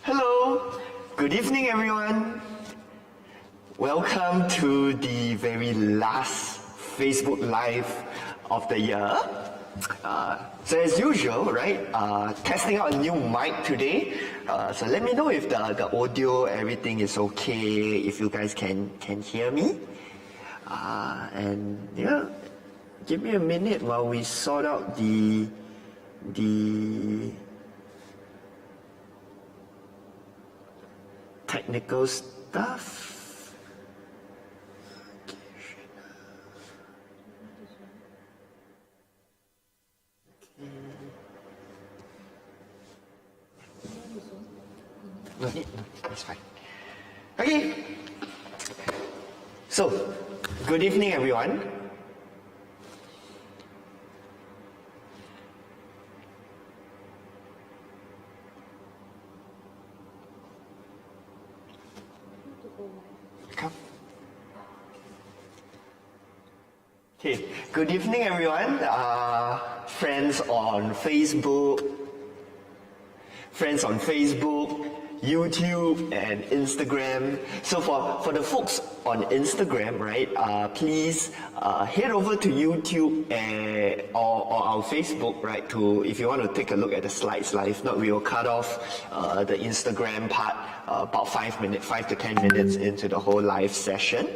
Hello, good evening everyone. Welcome to the very last Facebook Live of the year. So as usual, right, testing out a new mic today. So let me know if the audio, everything is okay, if you guys can hear me. And yeah, give me a minute while we sort out the technical stuff. No need, it's fine. Okay. So, good evening everyone. Come. Okay, good evening everyone. Friends on Facebook, YouTube and Instagram. So for the folks on Instagram, right, please head over to YouTube or our Facebook, right, to if you want to take a look at the slides live. If not, we will cut off the Instagram part about 5 to 10 minutes into the whole live session.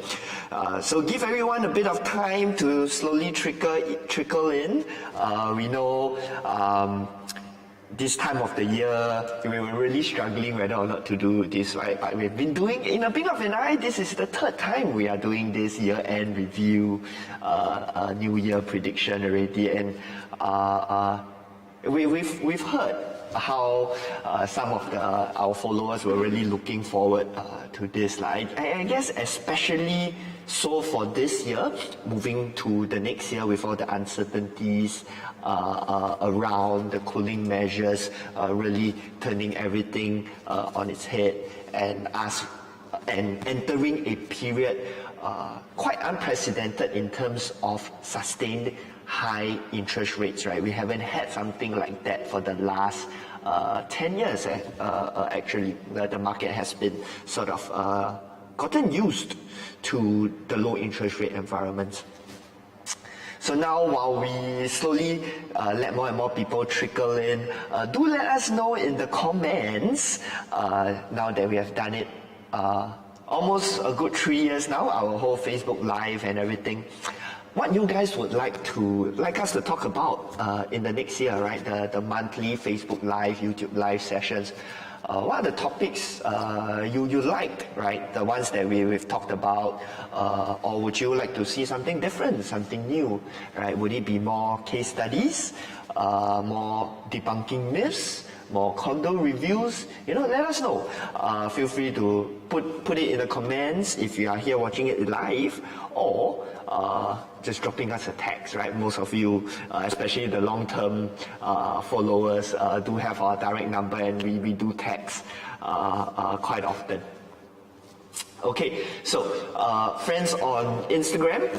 So give everyone a bit of time to slowly trickle in. We know this time of the year, we were really struggling whether or not to do this, right? But we've been doing, in a blink of an eye, this is the third time we are doing this year-end review, New Year prediction already, and we've heard how some of our followers were really looking forward to this. I guess especially so for this year, moving to the next year with all the uncertainties around the cooling measures, really turning everything on its head, and entering a period quite unprecedented in terms of sustained high interest rates, right? We haven't had something like that for the last 10 years. Actually, the market has been sort of gotten used to the low interest rate environment. So now, while we slowly let more and more people trickle in, do let us know in the comments, now that we have done it almost a good 3 years now, our whole Facebook Live and everything, what you guys would like us to talk about in the next year, right? The monthly Facebook Live, YouTube Live sessions. What are the topics you liked, right? The ones that we've talked about, or would you like to see something different, something new, right? Would it be more case studies, more debunking myths, more condo reviews? You know, let us know. Feel free to put it in the comments if you are here watching it live, or just dropping us a text, right? Most of you, especially the long-term followers, do have our direct number, and we do text quite often. Okay, so friends on Instagram,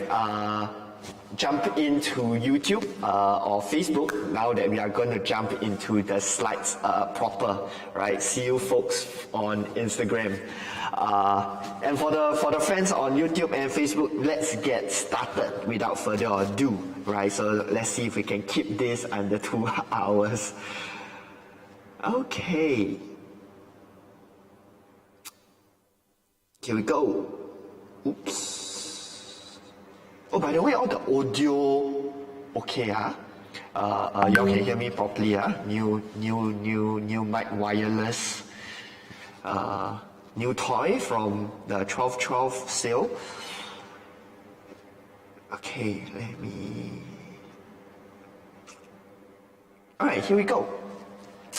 jump into YouTube or Facebook now that we are going to jump into the slides proper, right? See you folks on Instagram. And for the friends on YouTube and Facebook, let's get started without further ado, right? So let's see if we can keep this under 2 hours. Okay. Here we go. Oops. Oh, by the way, all the audio okay, y'all can hear me properly, new mic, wireless, new toy from the 12/12 sale. Okay, let me. All right, here we go.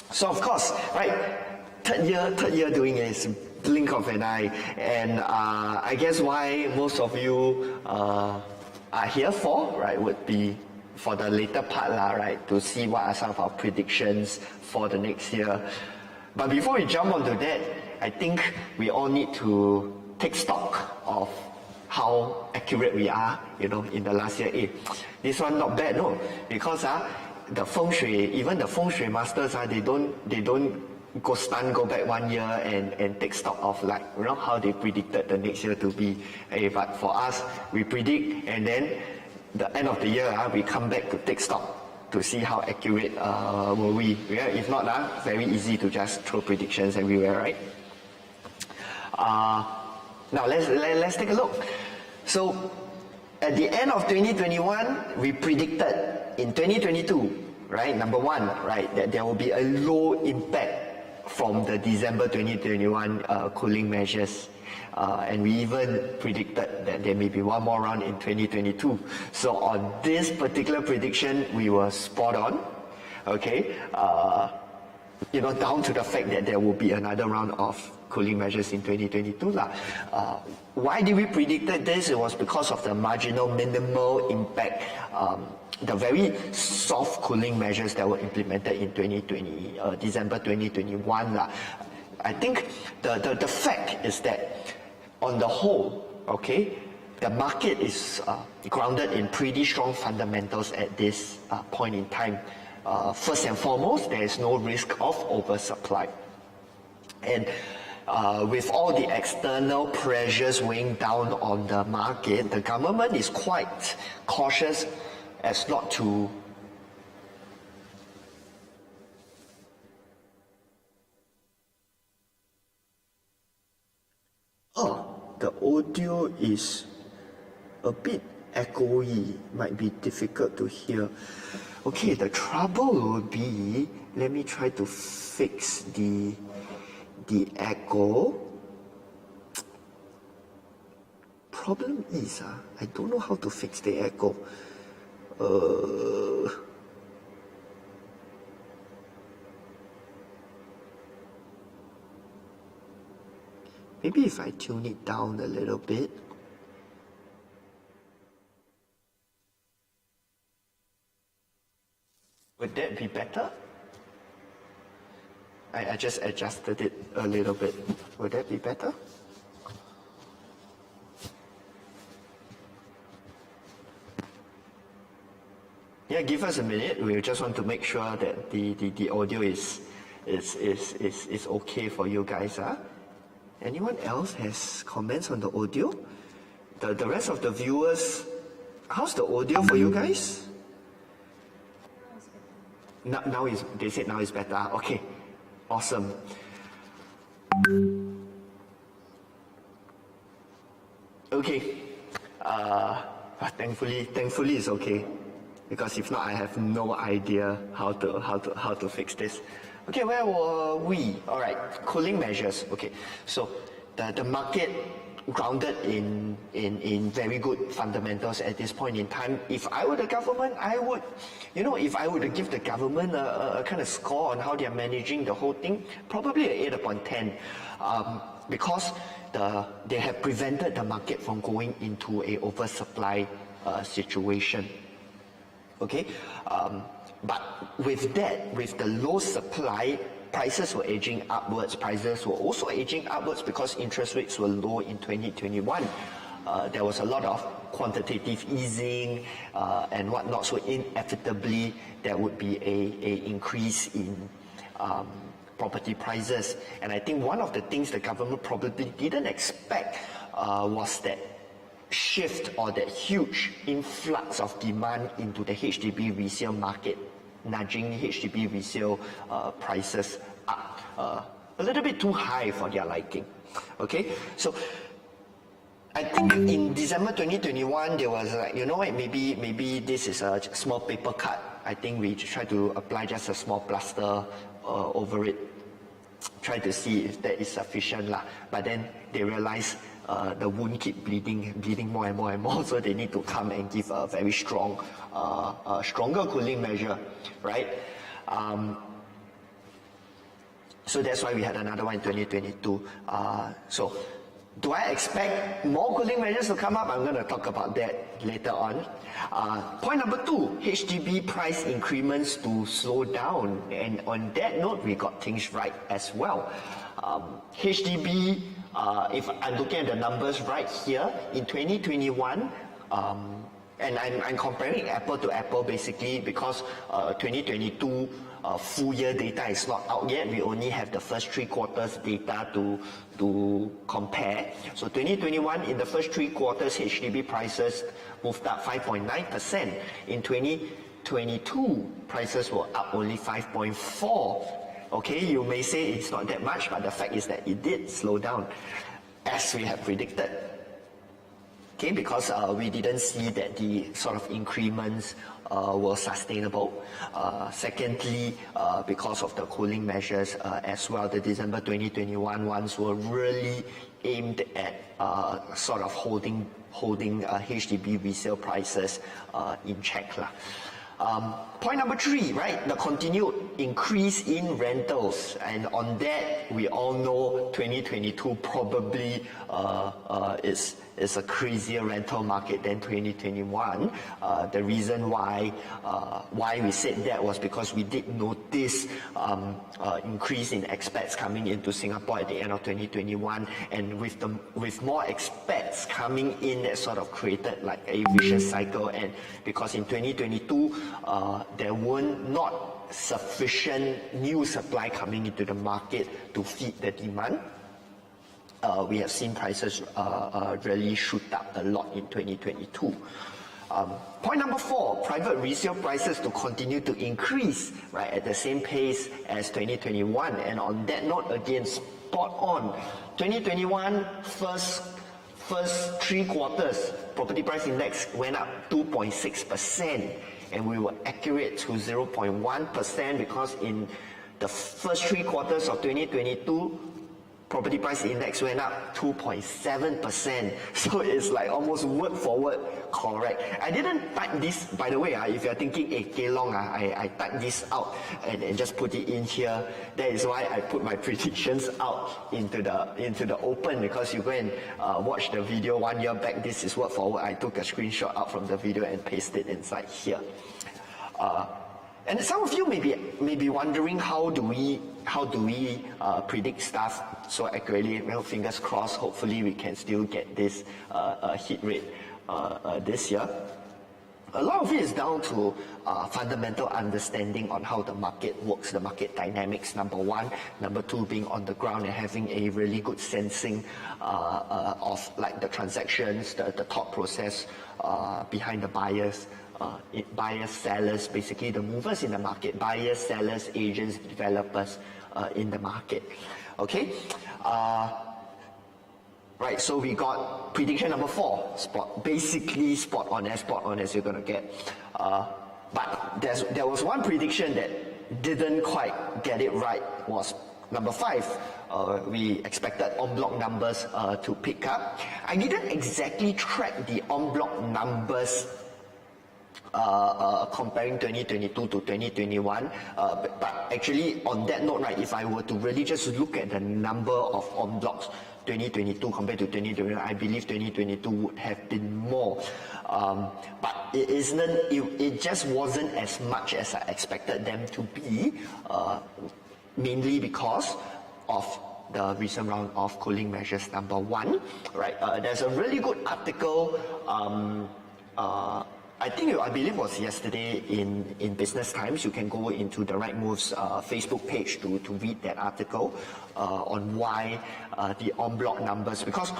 So of course, right, third year doing this, blink of an eye, and I guess why most of you are here for, right, would be for the later part, right, to see what are some of our predictions for the next year. But before we jump onto that, I think we all need to take stock of how accurate we are, you know, in the last year. This one not bad, no, because the feng shui, even the feng shui masters, they don't go back 1 year and take stock of like, how they predicted the next year to be. But for us, we predict and then the end of the year, we come back to take stock to see how accurate were we. Yeah? If not, very easy to just throw predictions everywhere, right? Now let's take a look. So at the end of 2021, we predicted in 2022, right, number one, right, that there will be a low impact from the December 2021 cooling measures. And we even predicted that there may be one more round in 2022. So on this particular prediction, we were spot on, okay? Down to the fact that there will be another round of cooling measures in 2022. Why did we predict this? It was because of the marginal minimal impact, the very soft cooling measures that were implemented in December 2021. I think the fact is that on the whole, okay, the market is grounded in pretty strong fundamentals at this point in time. First and foremost, there is no risk of oversupply. And with all the external pressures weighing down on the market, the government is quite cautious as not to the audio is a bit echoey, might be difficult to hear. Okay, the trouble will be, let me try to fix the echo. Problem is, I don't know how to fix the echo. Maybe if I tune it down a little bit. Would that be better? I just adjusted it a little bit. Would that be better? Yeah, give us a minute. We just want to make sure that the audio is okay for you guys. Anyone else has comments on the audio? The rest of the viewers, how's the audio for you guys? They said now is better. Okay, awesome. Okay, thankfully it's okay, because if not, I have no idea how to fix this. Okay, where were we? All right, cooling measures. Okay, so the market grounded in very good fundamentals at this point in time. If I were the government, I would, if I were to give the government a kind of score on how they are managing the whole thing, probably an 8 upon 10, because they have prevented the market from going into a oversupply situation. Okay, but with the low supply, prices were edging upwards. Prices were also edging upwards because interest rates were low in 2021. There was a lot of quantitative easing and whatnot, so inevitably there would be a increase in property prices. And I think one of the things the government probably didn't expect was that shift or that huge influx of demand into the HDB resale market, nudging HDB resale prices up a little bit too high for their liking. Okay, so I think in December 2021 there was like, maybe this is a small paper cut. I think we try to apply just a small plaster over it, try to see if that is sufficient lah. But then they realize the wound keep bleeding more and more and more, so they need to come and give a very strong, stronger cooling measure, right? So that's why we had another one in 2022. So do I expect more cooling measures to come up? I'm going to talk about that later on. Point number 2, HDB price increments to slow down. And on that note, we got things right as well. HDB, if I'm looking at the numbers right here, in 2021, and I'm comparing apple to apple basically because 2022 full year data is not out yet. We only have the first 3 quarters data to compare. So 2021, in the first 3 quarters, HDB prices moved up 5.9%. In 2022, prices were up only 5.4%. Okay, you may say it's not that much, but the fact is that it did slow down, as we have predicted. Okay, because we didn't see that the sort of increments were sustainable. Secondly, because of the cooling measures as well, the December 2021 ones were really aimed at sort of holding HDB resale prices in check. Point number 3, right? The continued increase in rentals, and on that we all know 2022 probably is a crazier rental market than 2021. The reason why we said that was because we did notice increase in expats coming into Singapore at the end of 2021, and with more expats coming in, that sort of created like a vicious cycle. And because in 2022 there were not sufficient new supply coming into the market to feed the demand, we have seen prices really shoot up a lot in 2022. Point number 4, private resale prices to continue to increase, right, at the same pace as 2021. And on that note, again, spot on. 2021 first 3 quarters, property price index went up 2.6%, and we were accurate to 0.1% because in the first 3 quarters of 2022, property price index went up 2.7%. So it's like almost word for word correct. I didn't type this, by the way, if you're thinking, hey, Kelong, I typed this out and just put it in here. That is why I put my predictions out into the open, because you go and watch the video 1 year back, this is word for word. I took a screenshot out from the video and pasted it inside here. And some of you may be wondering, how do we predict stuff so accurately? Well, fingers crossed, hopefully we can still get this hit rate this year. A lot of it is down to fundamental understanding on how the market works, the market dynamics, number 1. Number 2, being on the ground and having a really good sensing of like the transactions, the thought process behind the buyers. Buyers, sellers, basically the movers in the market, buyers, sellers, agents, developers in the market. Okay, right, so we got prediction number 4, basically spot on as you're going to get. But there was one prediction that didn't quite get it right, was number 5. We expected en bloc numbers to pick up. I didn't exactly track the en bloc numbers comparing 2022 to 2021, but actually on that note, right, if I were to really just look at the number of en blocs 2022 compared to 2021, I believe 2022 would have been more, but it just wasn't as much as I expected them to be, mainly because of the recent round of cooling measures, number 1, right? There's a really good article, I believe it was yesterday in Business Times. You can go into the Right Moves Facebook page to read that article on why the en bloc numbers, because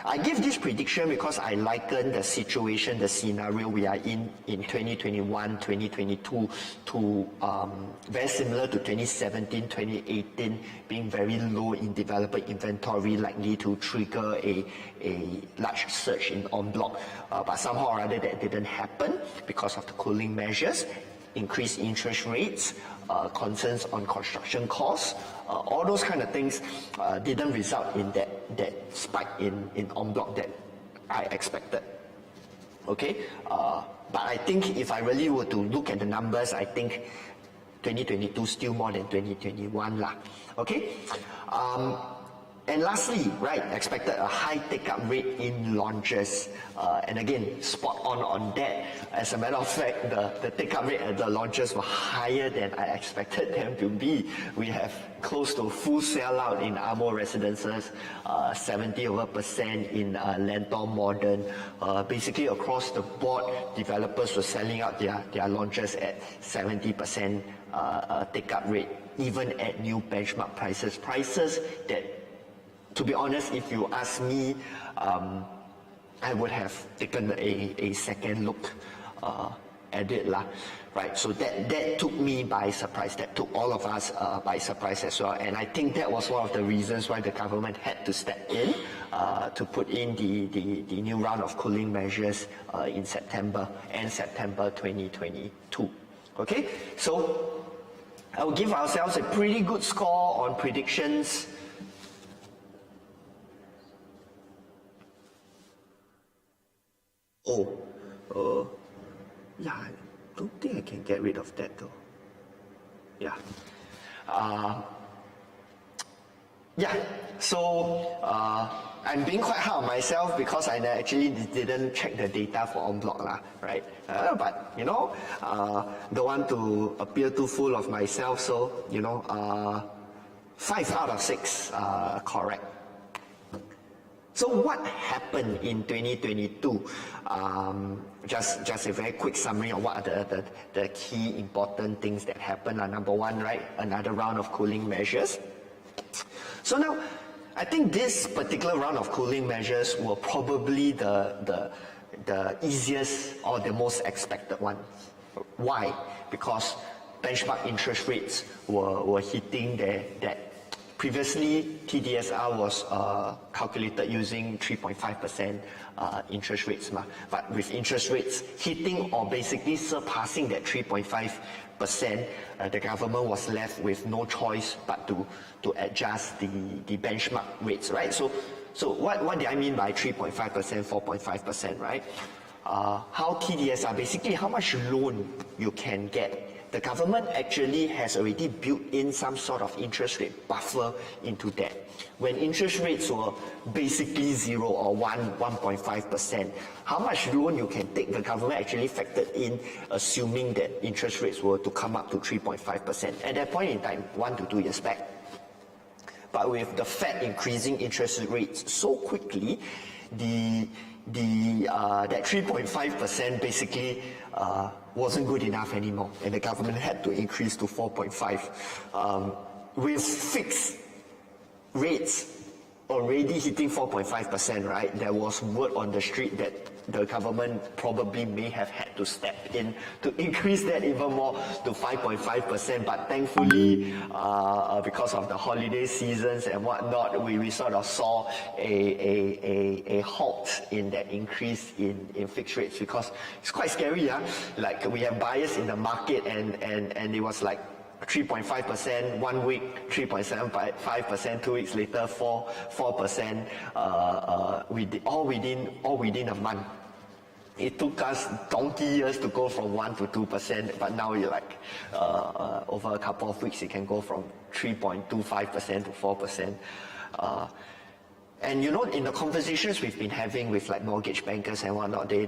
I give this prediction because I liken the situation, the scenario we are in 2021, 2022 to very similar to 2017, 2018, being very low in developer inventory, likely to trigger a large surge in en bloc. But somehow or other that didn't happen because of the cooling measures, increased interest rates, concerns on construction costs, all those kind of things didn't result in that spike in en bloc that I expected. Okay, but I think if I really were to look at the numbers, I think 2022 still more than 2021 lah. Okay. And lastly, right, expected a high take-up rate in launches. And again, spot on that. As a matter of fact, the take-up rate at the launches were higher than I expected them to be. We have close to full sellout in Amo Residences, 70% in Lentor Modern. Basically across the board, developers were selling out their launches at 70% take-up rate, even at new benchmark prices. Prices that, to be honest, if you ask me, I would have taken a second look at it lah. Right, so that took me by surprise. That took all of us by surprise as well. And I think that was one of the reasons why the government had to step in to put in the new round of cooling measures in September 2022. Okay, so I will give ourselves a pretty good score on predictions. Yeah, I don't think I can get rid of that though. Yeah. So I'm being quite hard on myself because I actually didn't check the data for en bloc lah, right? But you know, don't want to appear too full of myself, so you know, 5 out of 6 correct. So what happened in 2022? Just a very quick summary of what are the key important things that happened. Number one, right, another round of cooling measures. So now, I think this particular round of cooling measures were probably the easiest or the most expected one. Why? Because benchmark interest rates were hitting that. Previously, TDSR was calculated using 3.5% interest rates. But with interest rates hitting or basically surpassing that 3.5%, the government was left with no choice but to adjust the benchmark rates, right? So what do I mean by 3.5%, 4.5%, right? How TDSR, basically how much loan you can get. The government actually has already built in some sort of interest rate buffer into that. When interest rates were basically 0 or 1.5%, how much loan you can take, the government actually factored in, assuming that interest rates were to come up to 3.5%. At that point in time, 1 to 2 years back. But with the Fed increasing interest rates so quickly, that 3.5% basically wasn't good enough anymore, and the government had to increase to 4.5. With fixed rates already hitting 4.5%, right? There was word on the street that the government probably may have had to step in to increase that even more to 5.5%. But thankfully, because of the holiday seasons and whatnot, we sort of saw a halt in that increase in fixed rates, because it's quite scary, yeah. Like we have buyers in the market, and it was like 3.5% 1 week, 3.75% 2 weeks later, 4%, all within a month. It took us donkey years to go from 1 to 2%, but now you're like over a couple of weeks, it can go from 3.25% to 4%. And you know, in the conversations we've been having with like mortgage bankers and whatnot, they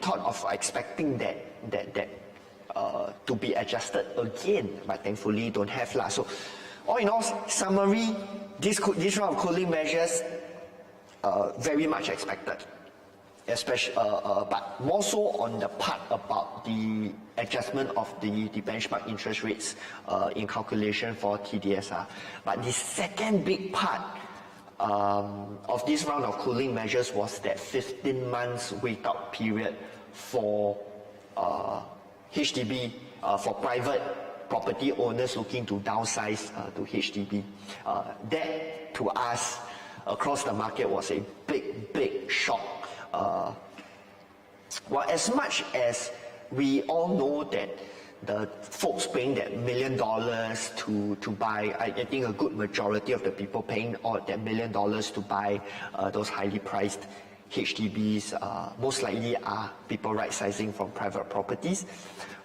thought of expecting that to be adjusted again, but thankfully don't have lah. So, all in all, summary, this round of cooling measures very much expected, especially, but more so on the part about the adjustment of the benchmark interest rates in calculation for TDSR. But the second big part of this round of cooling measures was that 15 months wait-out period for HDB, for private property owners looking to downsize to HDB. That, to us, across the market, was a big shock. Well, as much as we all know that the folks paying that $1 million to buy, I think a good majority of the people paying all that $1 million to buy those highly priced HDBs most likely are people right-sizing from private properties.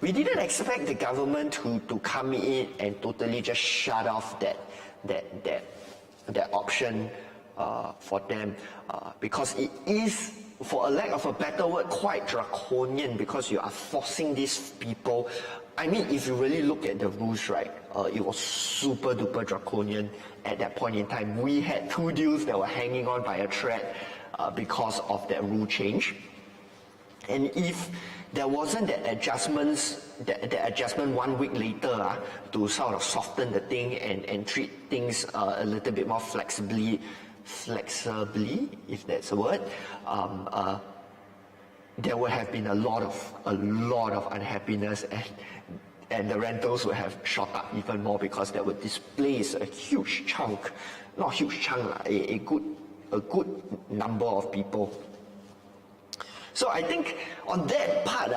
We didn't expect the government to come in and totally just shut off that that option for them, because it is, for a lack of a better word, quite draconian, because you are forcing these people. I mean, if you really look at the rules, right, it was super duper draconian at that point in time. We had 2 deals that were hanging on by a thread because of that rule change. And if there wasn't that adjustment 1 week later to sort of soften the thing and treat things a little bit more flexibly, if that's a word, there would have been a lot of unhappiness, and the rentals would have shot up even more, because that would displace a huge chunk, not huge chunk, a good number of people. So I think on that part,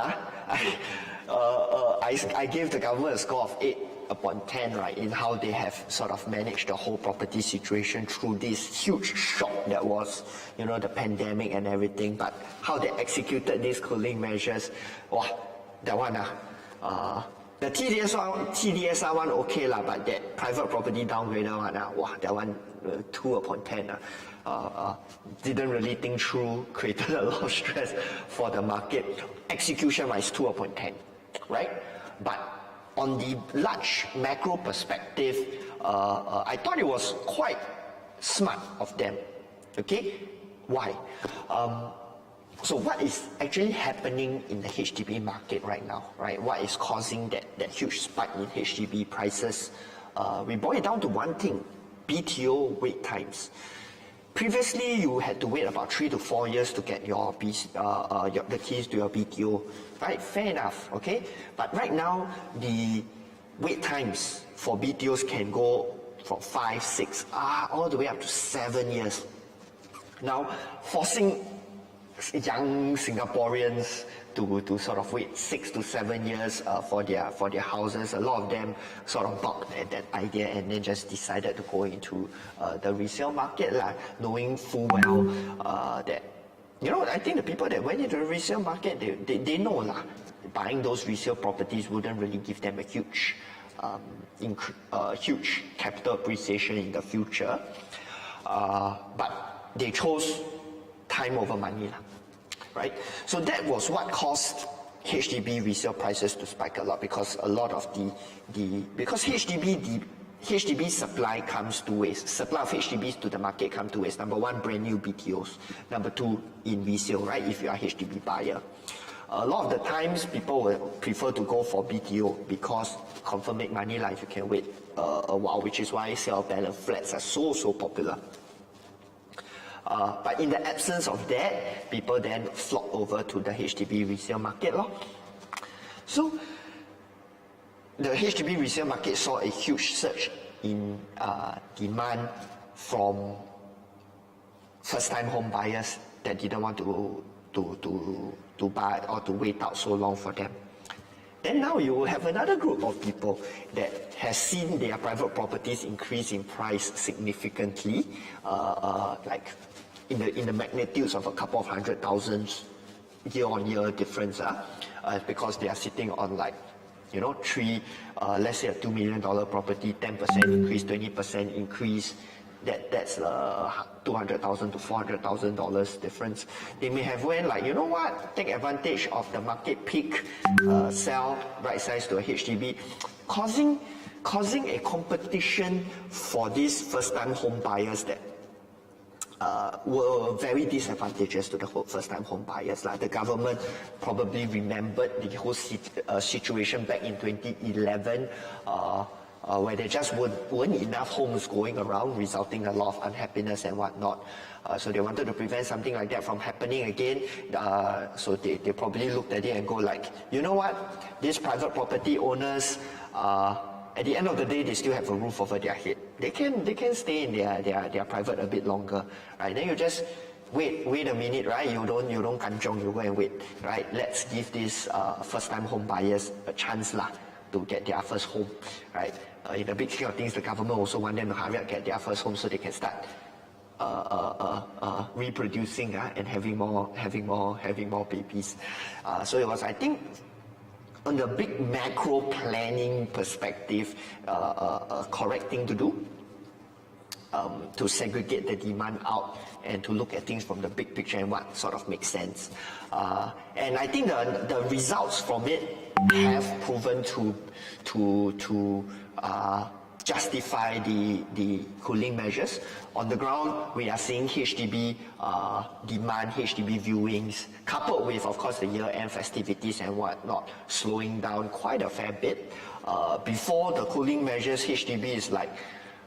I gave the government a score of 8 upon 10, right, in how they have sort of managed the whole property situation through this huge shock that was, the pandemic and everything. But how they executed these cooling measures, that one, the TDSR one, okay lah, but that private property downgrader one, that one 2 upon 10. Didn't really think through, created a lot of stress for the market. Execution-wise, 2 upon 10, right? But on the large macro perspective, I thought it was quite smart of them. Okay, why? So what is actually happening in the HDB market right now, right? What is causing that huge spike in HDB prices? We boil it down to one thing: BTO wait times. Previously, you had to wait about 3 to 4 years to get the keys to your BTO, right? Fair enough, okay? But right now, the wait times for BTOs can go from 5, 6, all the way up to 7 years. Now, forcing young Singaporeans to sort of wait 6 to 7 years for their houses. A lot of them sort of balked at that idea and then just decided to go into the resale market, knowing full well that, I think the people that went into the resale market, they know buying those resale properties wouldn't really give them a huge capital appreciation in the future, but they chose time over money, right? So that was what caused HDB resale prices to spike a lot, because a lot of because HDB supply comes 2 ways. Supply of HDBs to the market comes 2 ways. Number 1, brand new BTOs. Number 2, in resale, right? If you are a HDB buyer. A lot of the times, people will prefer to go for BTO because confirm make money if you can wait a while, which is why sale of balance flats are so popular. But in the absence of that, people then flock over to the HDB resale market. So the HDB resale market saw a huge surge in demand from first-time home buyers that didn't want to buy or to wait out so long for them. Then now you will have another group of people that has seen their private properties increase in price significantly, like in the magnitudes of a couple of 100,000 year-on-year difference, because they are sitting on let's say a $2 million property, 10% increase, 20% increase. That's $200,000 to $400,000 difference. They may have went take advantage of the market peak, sell right size to a HDB, causing a competition for these first-time home buyers that were very disadvantageous to the first-time home buyers. The government probably remembered the whole situation back in 2011, where there just weren't enough homes going around, resulting in a lot of unhappiness and whatnot. So they wanted to prevent something like that from happening again. So they probably looked at it and go you know what? These private property owners, at the end of the day, they still have a roof over their head. They can stay in their private a bit longer, right? Then you just wait a minute, right? You don't kanchong, you go and wait, right? Let's give these first-time home buyers a chance to get their first home, right? In the big scheme of things, the government also want them to hurry up get their first home so they can start reproducing and having more babies. So it was, I think, on the big macro planning perspective, a correct thing to do. to segregate the demand out and to look at things from the big picture and what sort of makes sense. And I think the results from it have proven to justify the cooling measures. On the ground, we are seeing HDB demand, HDB viewings, coupled with, of course, the year-end festivities and whatnot, slowing down quite a fair bit. Before the cooling measures, HDB is like,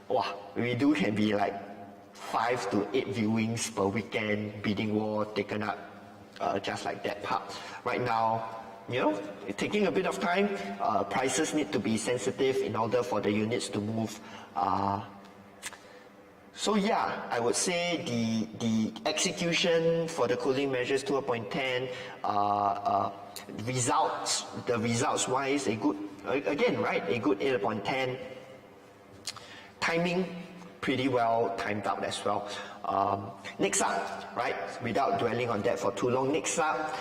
wow, we can be like 5 to 8 viewings per weekend, bidding war taken up, just like that part. Right now, taking a bit of time, prices need to be sensitive in order for the units to move. So yeah, I would say the execution for the cooling measures 2.10, the results wise, a good 8.10. Timing, pretty well timed out as well. Next up, right, without dwelling on that for too long, next up,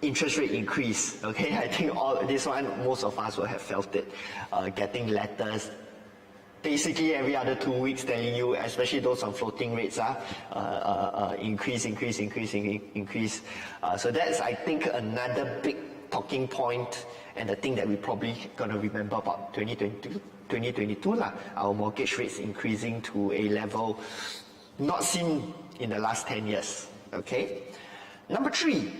interest rate increase. Okay, I think this one, most of us will have felt it. Getting letters basically every other 2 weeks telling you, especially those on floating rates, increase. So that's, I think, another big talking point, and the thing that we probably gonna remember about 2022 our mortgage rates increasing to a level not seen in the last 10 years. Okay. Number 3,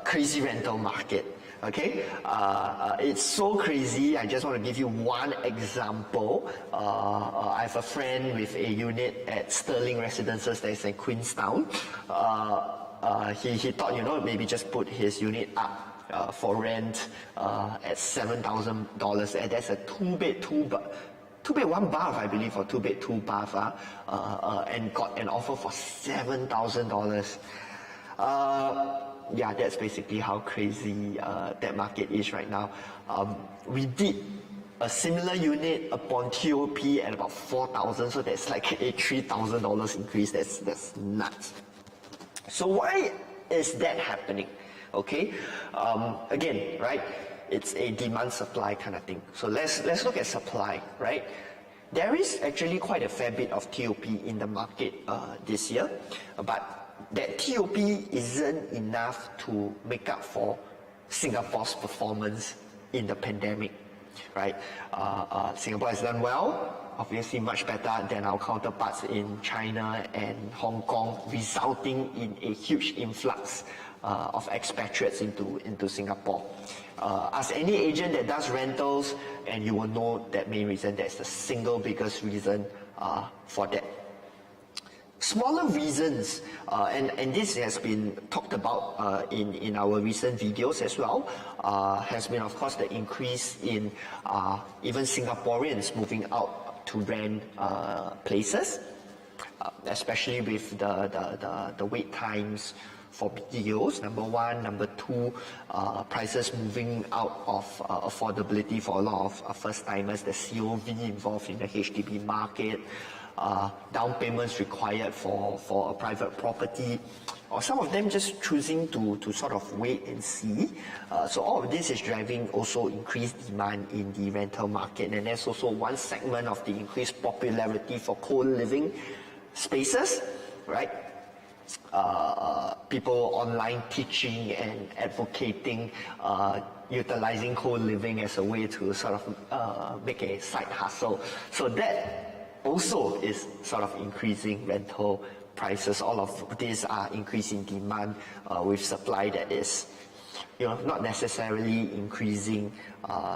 crazy rental market. Okay, it's so crazy. I just want to give you one example. I have a friend with a unit at Sterling Residences that's in Queenstown. He thought, maybe just put his unit up for rent at $7,000, and that's a two-bed, 1 bath, I believe, or 2-bed, 2 bath, and got an offer for $7,000. Yeah, that's basically how crazy that market is right now. We did a similar unit upon TOP at about $4,000, so that's like a $3,000 increase. That's nuts. So why is that happening? Okay, again, right? It's a demand supply kind of thing. So let's look at supply, right? There is actually quite a fair bit of TOP in the market this year, but that TOP isn't enough to make up for Singapore's performance in the pandemic, right? Singapore has done well, obviously much better than our counterparts in China and Hong Kong, resulting in a huge influx of expatriates into Singapore. Ask any agent that does rentals, and you will know that main reason. That's the single biggest reason for that. Smaller reasons, and this has been talked about in our recent videos as well, has been, of course, the increase in even Singaporeans moving out to rent places, especially with the wait times for BTOs, number 1. Number 2, prices moving out of affordability for a lot of first-timers, the COV involved in the HDB market, down payments required for a private property, or some of them just choosing to sort of wait and see. So all of this is driving also increased demand in the rental market, and there's also one segment of the increased popularity for co-living spaces, right? People online teaching and advocating, utilizing co-living as a way to sort of make a side hustle. So that also is sort of increasing rental prices. All of these are increasing demand with supply that is, not necessarily increasing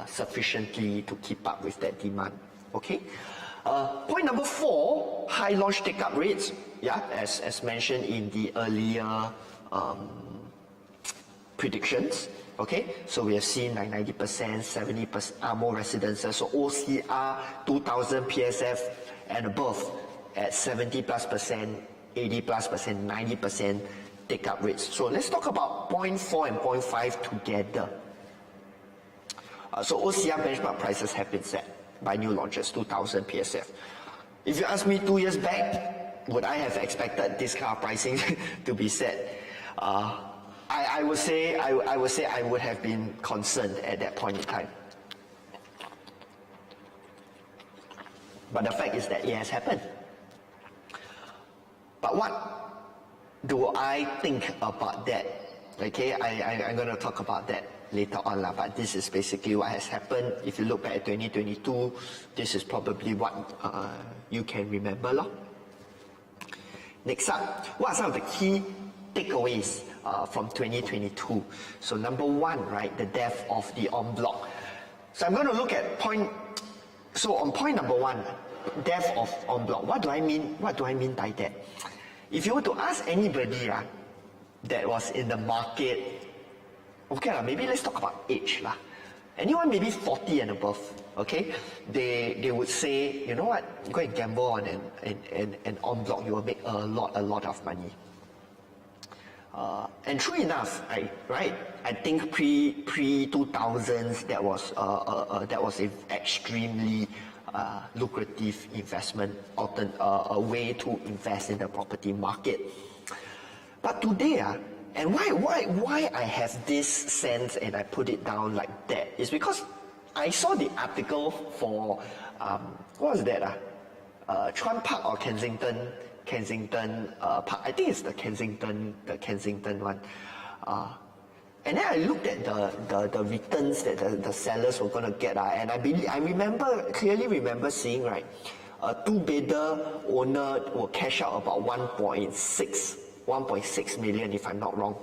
sufficiently to keep up with that demand. Okay. Point number 4, high launch take-up rates. Yeah, as mentioned in the earlier predictions. Okay, so we have seen like 90%, 70% more residences. So OCR 2000 PSF and above at 70+%, 80+%, 90% take-up rates. So let's talk about point 4 and point 5 together. So OCR benchmark prices have been set by new launches, 2000 PSF. If you ask me 2 years back, would I have expected this kind of pricing to be set? I would say I would have been concerned at that point in time. But the fact is that it has happened. But what do I think about that? Okay, I'm going to talk about that later on, but this is basically what has happened. If you look back at 2022, this is probably what you can remember. Next up, what are some of the key takeaways from 2022? So number one, right, the death of the en bloc. So I'm going to look at on point number one, death of en bloc. What do I mean by that? If you were to ask anybody that was in the market, okay, maybe let's talk about age. Anyone maybe 40 and above, okay? They would say, you know what, go and gamble on an en bloc, you will make a lot of money. And true enough, right? I think pre 2000s that was an extremely lucrative investment, a way to invest in the property market. But today, and why I have this sense and I put it down like that is because I saw the article for what was that? Chuan Park or Kensington Park. I think it's the Kensington one. And then I looked at the returns that the sellers were going to get, and I clearly remember seeing, right, a two-bedder owner will cash out about 1.6 million, if I'm not wrong,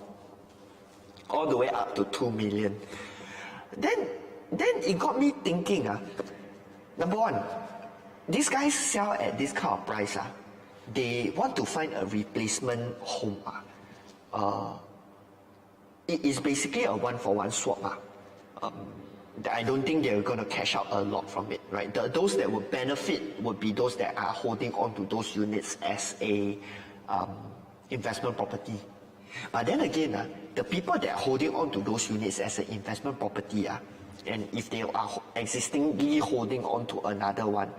all the way up to 2 million. Then it got me thinking, number one, these guys sell at this kind of price, they want to find a replacement home. It is basically a one-for-one swap. I don't think they're going to cash out a lot from it, right? Those that would benefit would be those that are holding on to those units as a investment property. But then again, the people that are holding on to those units as an investment property, and if they are existingly holding on to another one,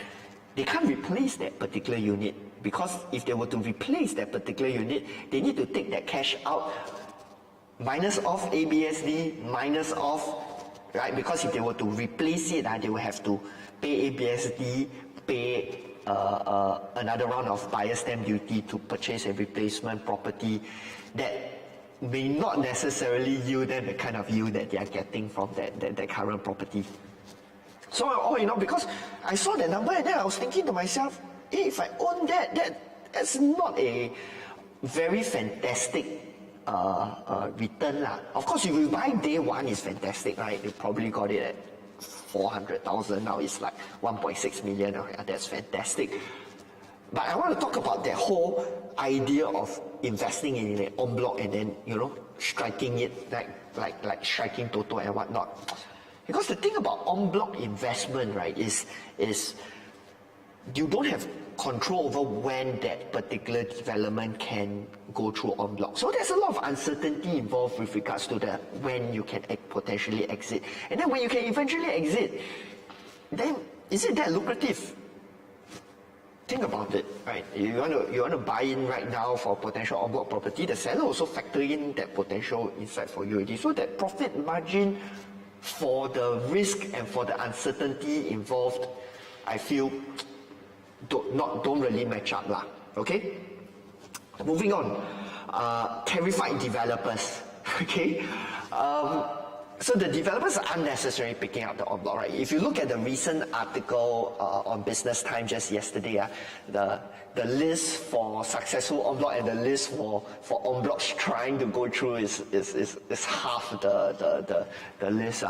they can't replace that particular unit, because if they were to replace that particular unit, they need to take that cash out, minus off ABSD, minus off, right? Because if they were to replace it, they will have to pay ABSD, pay another round of buyer's stamp duty to purchase a replacement property that may not necessarily yield them the kind of yield that they are getting from that current property. So, because I saw that number and then I was thinking to myself, hey, if I own that's not a very fantastic return. Of course, if you buy day one, it's fantastic, right? You probably got it at 400,000, now it's like 1.6 million, that's fantastic. But I want to talk about that whole idea of investing in an en bloc and then, striking it like striking Toto and whatnot. Because the thing about en bloc investment, right, is you don't have control over when that particular development can go through en bloc. So there's a lot of uncertainty involved with regards to when you can potentially exit. And then when you can eventually exit, then is it that lucrative? Think about it, right? You want to buy in right now for potential en bloc property, the seller also factor in that potential inside for you already. So that profit margin for the risk and for the uncertainty involved, I feel don't really match up, okay? Moving on, terrified developers, okay? So the developers are unnecessarily picking up the en bloc, right? If you look at the recent article on Business Time just yesterday, the list for successful en bloc and the list for en blocs trying to go through is half the list.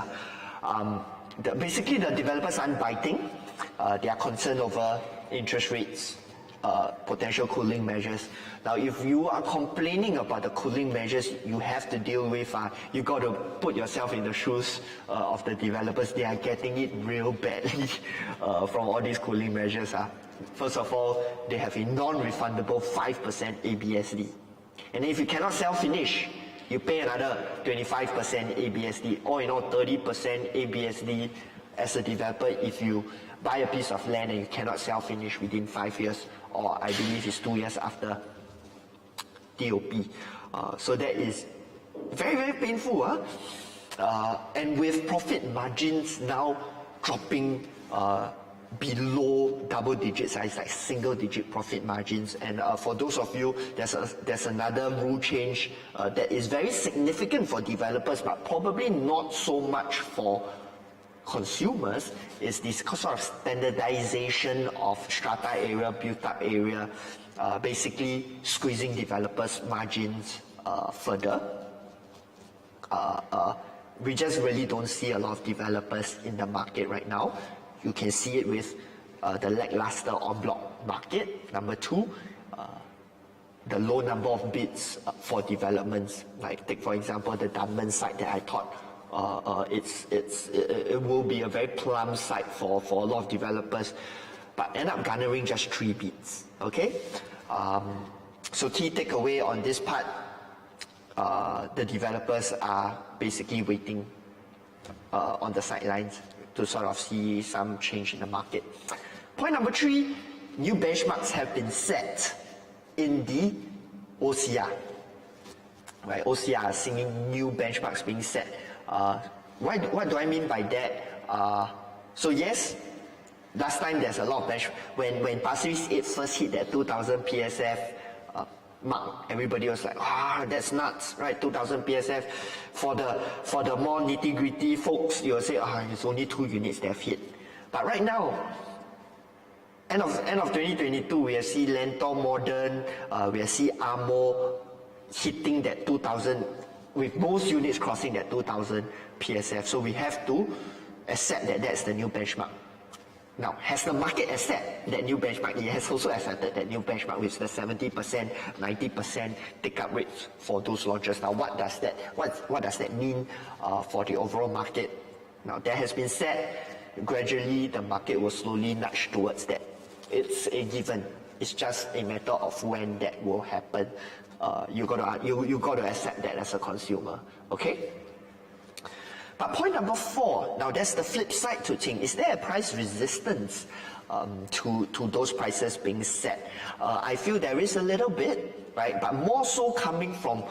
Basically, the developers aren't biting. They are concerned over interest rates, potential cooling measures. Now, if you are complaining about the cooling measures you have to deal with, you got to put yourself in the shoes of the developers. They are getting it real badly from all these cooling measures. First of all, they have a non-refundable 5% ABSD. And if you cannot sell finish, you pay another 25% ABSD, or 30% ABSD as a developer if you buy a piece of land and you cannot sell finish within 5 years, or I believe it's 2 years after DOP. So that is very, very painful. And with profit margins now dropping below double digit size, like single digit profit margins. And for those of you, there's another rule change that is very significant for developers, but probably not so much for consumers, is this sort of standardization of strata area, built-up area, basically squeezing developers' margins further. We just really don't see a lot of developers in the market right now. You can see it with the lackluster en bloc market. Number two, the low number of bids for developments. Like take for example the Dunman site that I thought it will be a very plum site for a lot of developers, but end up garnering just 3 bids. Okay, so key takeaway on this part, the developers are basically waiting on the sidelines to sort of see some change in the market. Point number 3, new benchmarks have been set in the OCR. Right, OCR is seeing new benchmarks being set. What do I mean by that? So yes, last time there's a lot of benchmark. When Pasir Ris 8 first hit that 2000 PSF mark, everybody was like, that's nuts, right? 2000 PSF. For the more nitty-gritty folks, you'll say, it's only 2 units that have hit. But right now, end of 2022, we have seen Lentor Modern, we have seen Amo hitting that 2000, with most units crossing that 2000 PSF. So we have to accept that that's the new benchmark. Now, has the market accepted that new benchmark? It has also accepted that new benchmark with the 70%, 90% take-up rates for those launches. Now, what does that mean for the overall market? Now, that has been said, gradually the market will slowly nudge towards that. It's a given. It's just a matter of when that will happen. You got to accept that as a consumer. Okay. But point number 4, now that's the flip side to things. Is there a price resistance to those prices being set? I feel there is a little bit, right? But more so coming from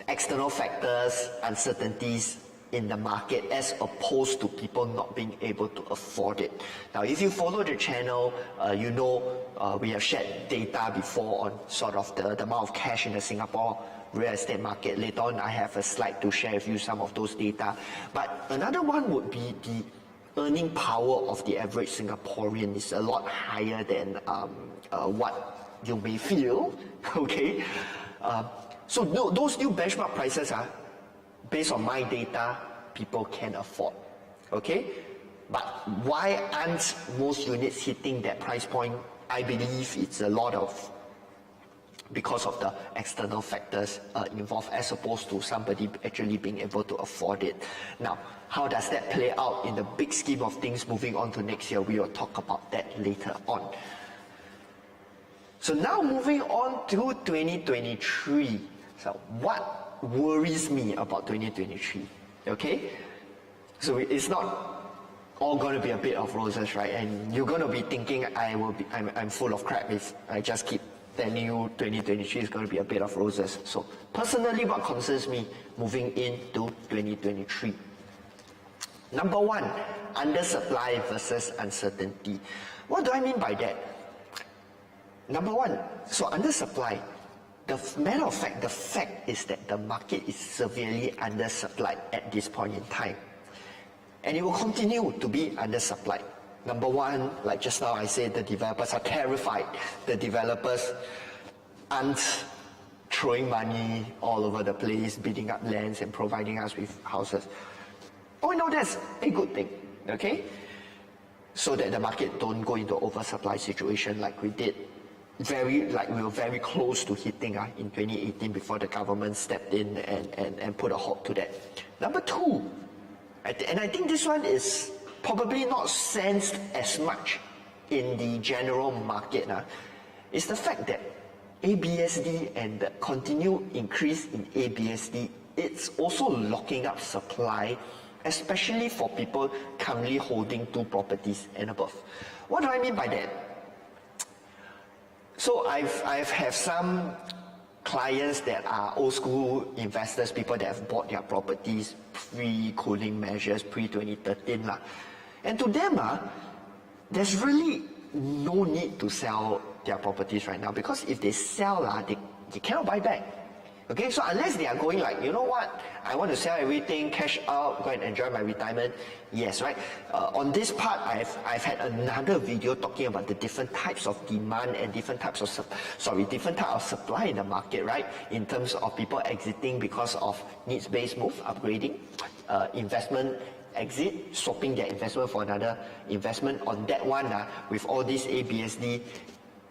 external factors, uncertainties in the market, as opposed to people not being able to afford it. Now, if you follow the channel, you know we have shared data before on sort of the amount of cash in the Singapore real estate market. Later on, I have a slide to share with you some of those data. But another one would be the earning power of the average Singaporean is a lot higher than what you may feel. Okay, so those new benchmark prices are based on my data, people can afford. Okay, but why aren't most units hitting that price point? I believe it's a lot of because of the external factors involved, as opposed to somebody actually being able to afford it. Now, how does that play out in the big scheme of things moving on to next year? We will talk about that later on. So now moving on to 2023. So what worries me about 2023? Okay, so it's not all going to be a bed of roses, right? And you're going to be thinking I'm full of crap if I just keep telling you 2023 is going to be a bed of roses. So personally, what concerns me moving into 2023? Number 1, undersupply versus uncertainty. What do I mean by that? Number 1, so undersupply. The matter of fact, the fact is that the market is severely undersupplied at this point in time. And it will continue to be undersupplied. Number 1, like just now I said, the developers are terrified. The developers aren't throwing money all over the place, bidding up lands and providing us with houses. Oh no, that's a good thing, okay? So that the market don't go into oversupply situation like we did. We were very close to hitting in 2018 before the government stepped in and put a halt to that. Number 2, and I think this one is probably not sensed as much in the general market, is the fact that ABSD and the continued increase in ABSD, it's also locking up supply, especially for people currently holding 2 properties and above. What do I mean by that? So I've have some clients that are old school investors, people that have bought their properties pre-cooling measures, pre-2013. And to them, there's really no need to sell their properties right now, because if they sell, they cannot buy back. Okay, so unless they are going like, you know what, I want to sell everything, cash out, go and enjoy my retirement, yes, right? On this part, I've had another video talking about the different types of demand and different type of supply in the market, right? In terms of people exiting because of needs-based move, upgrading, investment exit, swapping their investment for another investment. On that one, with all these ABSD,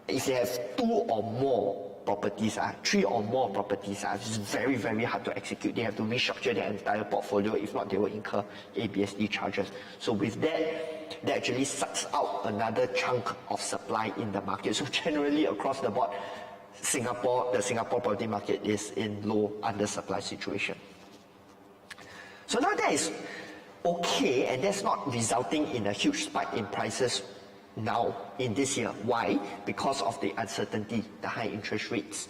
if they have 2 or more properties, 3 or more properties, it's very, very hard to execute. They have to restructure their entire portfolio. If not, they will incur ABSD charges. So with that actually sucks out another chunk of supply in the market. So generally across the board, the Singapore property market is in low undersupply situation. So now that is okay, and that's not resulting in a huge spike in prices now in this year. Why? Because of the uncertainty, the high interest rates.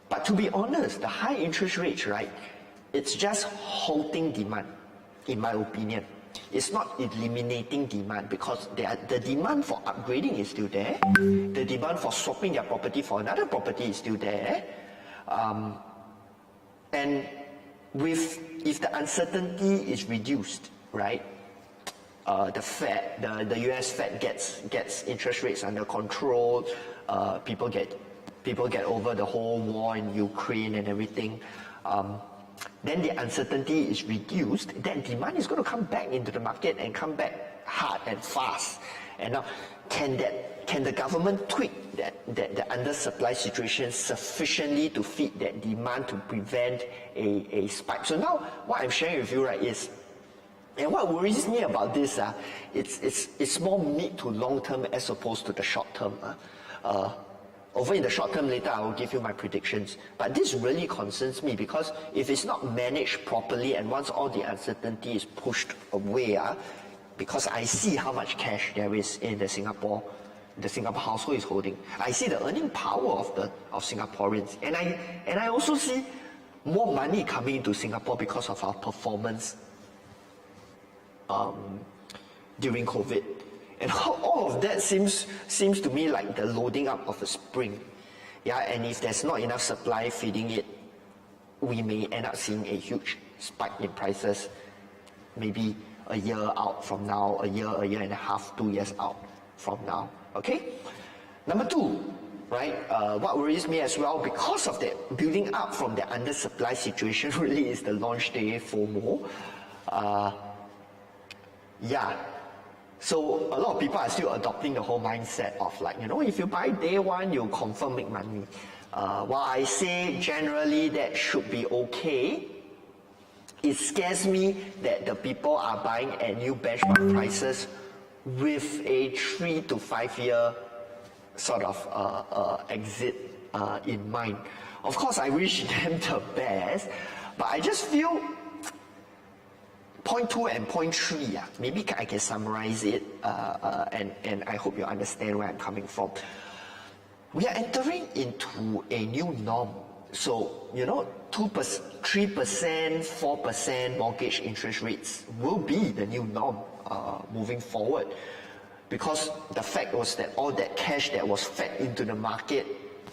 But to be honest, the high interest rates, right, it's just halting demand, in my opinion. It's not eliminating demand, because the demand for upgrading is still there. The demand for swapping their property for another property is still there. And if the uncertainty is reduced, right, the Fed, the US Fed gets interest rates under control. People get over the whole war in Ukraine and everything. Then the uncertainty is reduced. Then demand is going to come back into the market and come back hard and fast. And now, can the government tweak the undersupply situation sufficiently to feed that demand to prevent a spike? So now, what I'm sharing with you, right, is. And what worries me about this, it's more mid to long term as opposed to the short term. Over in the short term later, I will give you my predictions. But this really concerns me, because if it's not managed properly, and once all the uncertainty is pushed away, because I see how much cash there is in the Singapore household is holding. I see the earning power of Singaporeans, and I also see more money coming into Singapore because of our performance during COVID, and all of that seems to me like the loading up of a spring, and if there's not enough supply feeding it, we may end up seeing a huge spike in prices, maybe a year out from now, a year and a half, 2 years out from now. Okay, number 2, right, what worries me as well, because of that building up from the undersupply situation, really is the launch day FOMO. So a lot of people are still adopting the whole mindset of like, if you buy day one, you'll confirm make money. While I say generally that should be okay, it scares me that the people are buying at new benchmark prices with a 3 to 5 year sort of exit in mind. Of course, I wish them the best, but I just feel point 2 and point 3, maybe I can summarize it, and I hope you understand where I'm coming from. We are entering into a new norm. So, 2%, 3%, 4% mortgage interest rates will be the new norm moving forward. Because the fact was that all that cash that was fed into the market,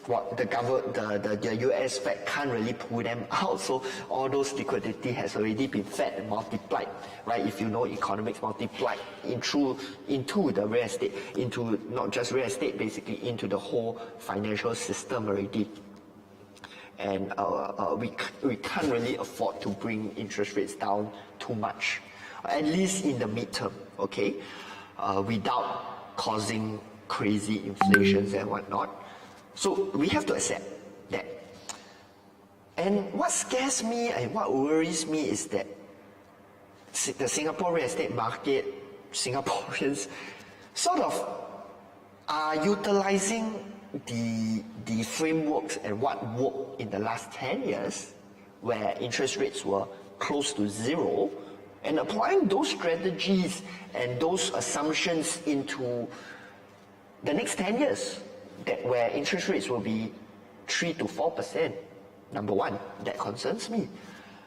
the US Fed can't really pull them out, so all those liquidity has already been fed and multiplied, right? If you know economics, multiplied into the real estate, into not just real estate, basically into the whole financial system already. And we can't really afford to bring interest rates down too much, at least in the midterm, okay? Without causing crazy inflations and whatnot. So we have to accept that. And what scares me and what worries me is that the Singapore real estate market, Singaporeans sort of are utilizing the frameworks and what worked in the last 10 years, where interest rates were close to zero, and applying those strategies and those assumptions into the next 10 years, where interest rates will be 3 to 4%. Number one, that concerns me.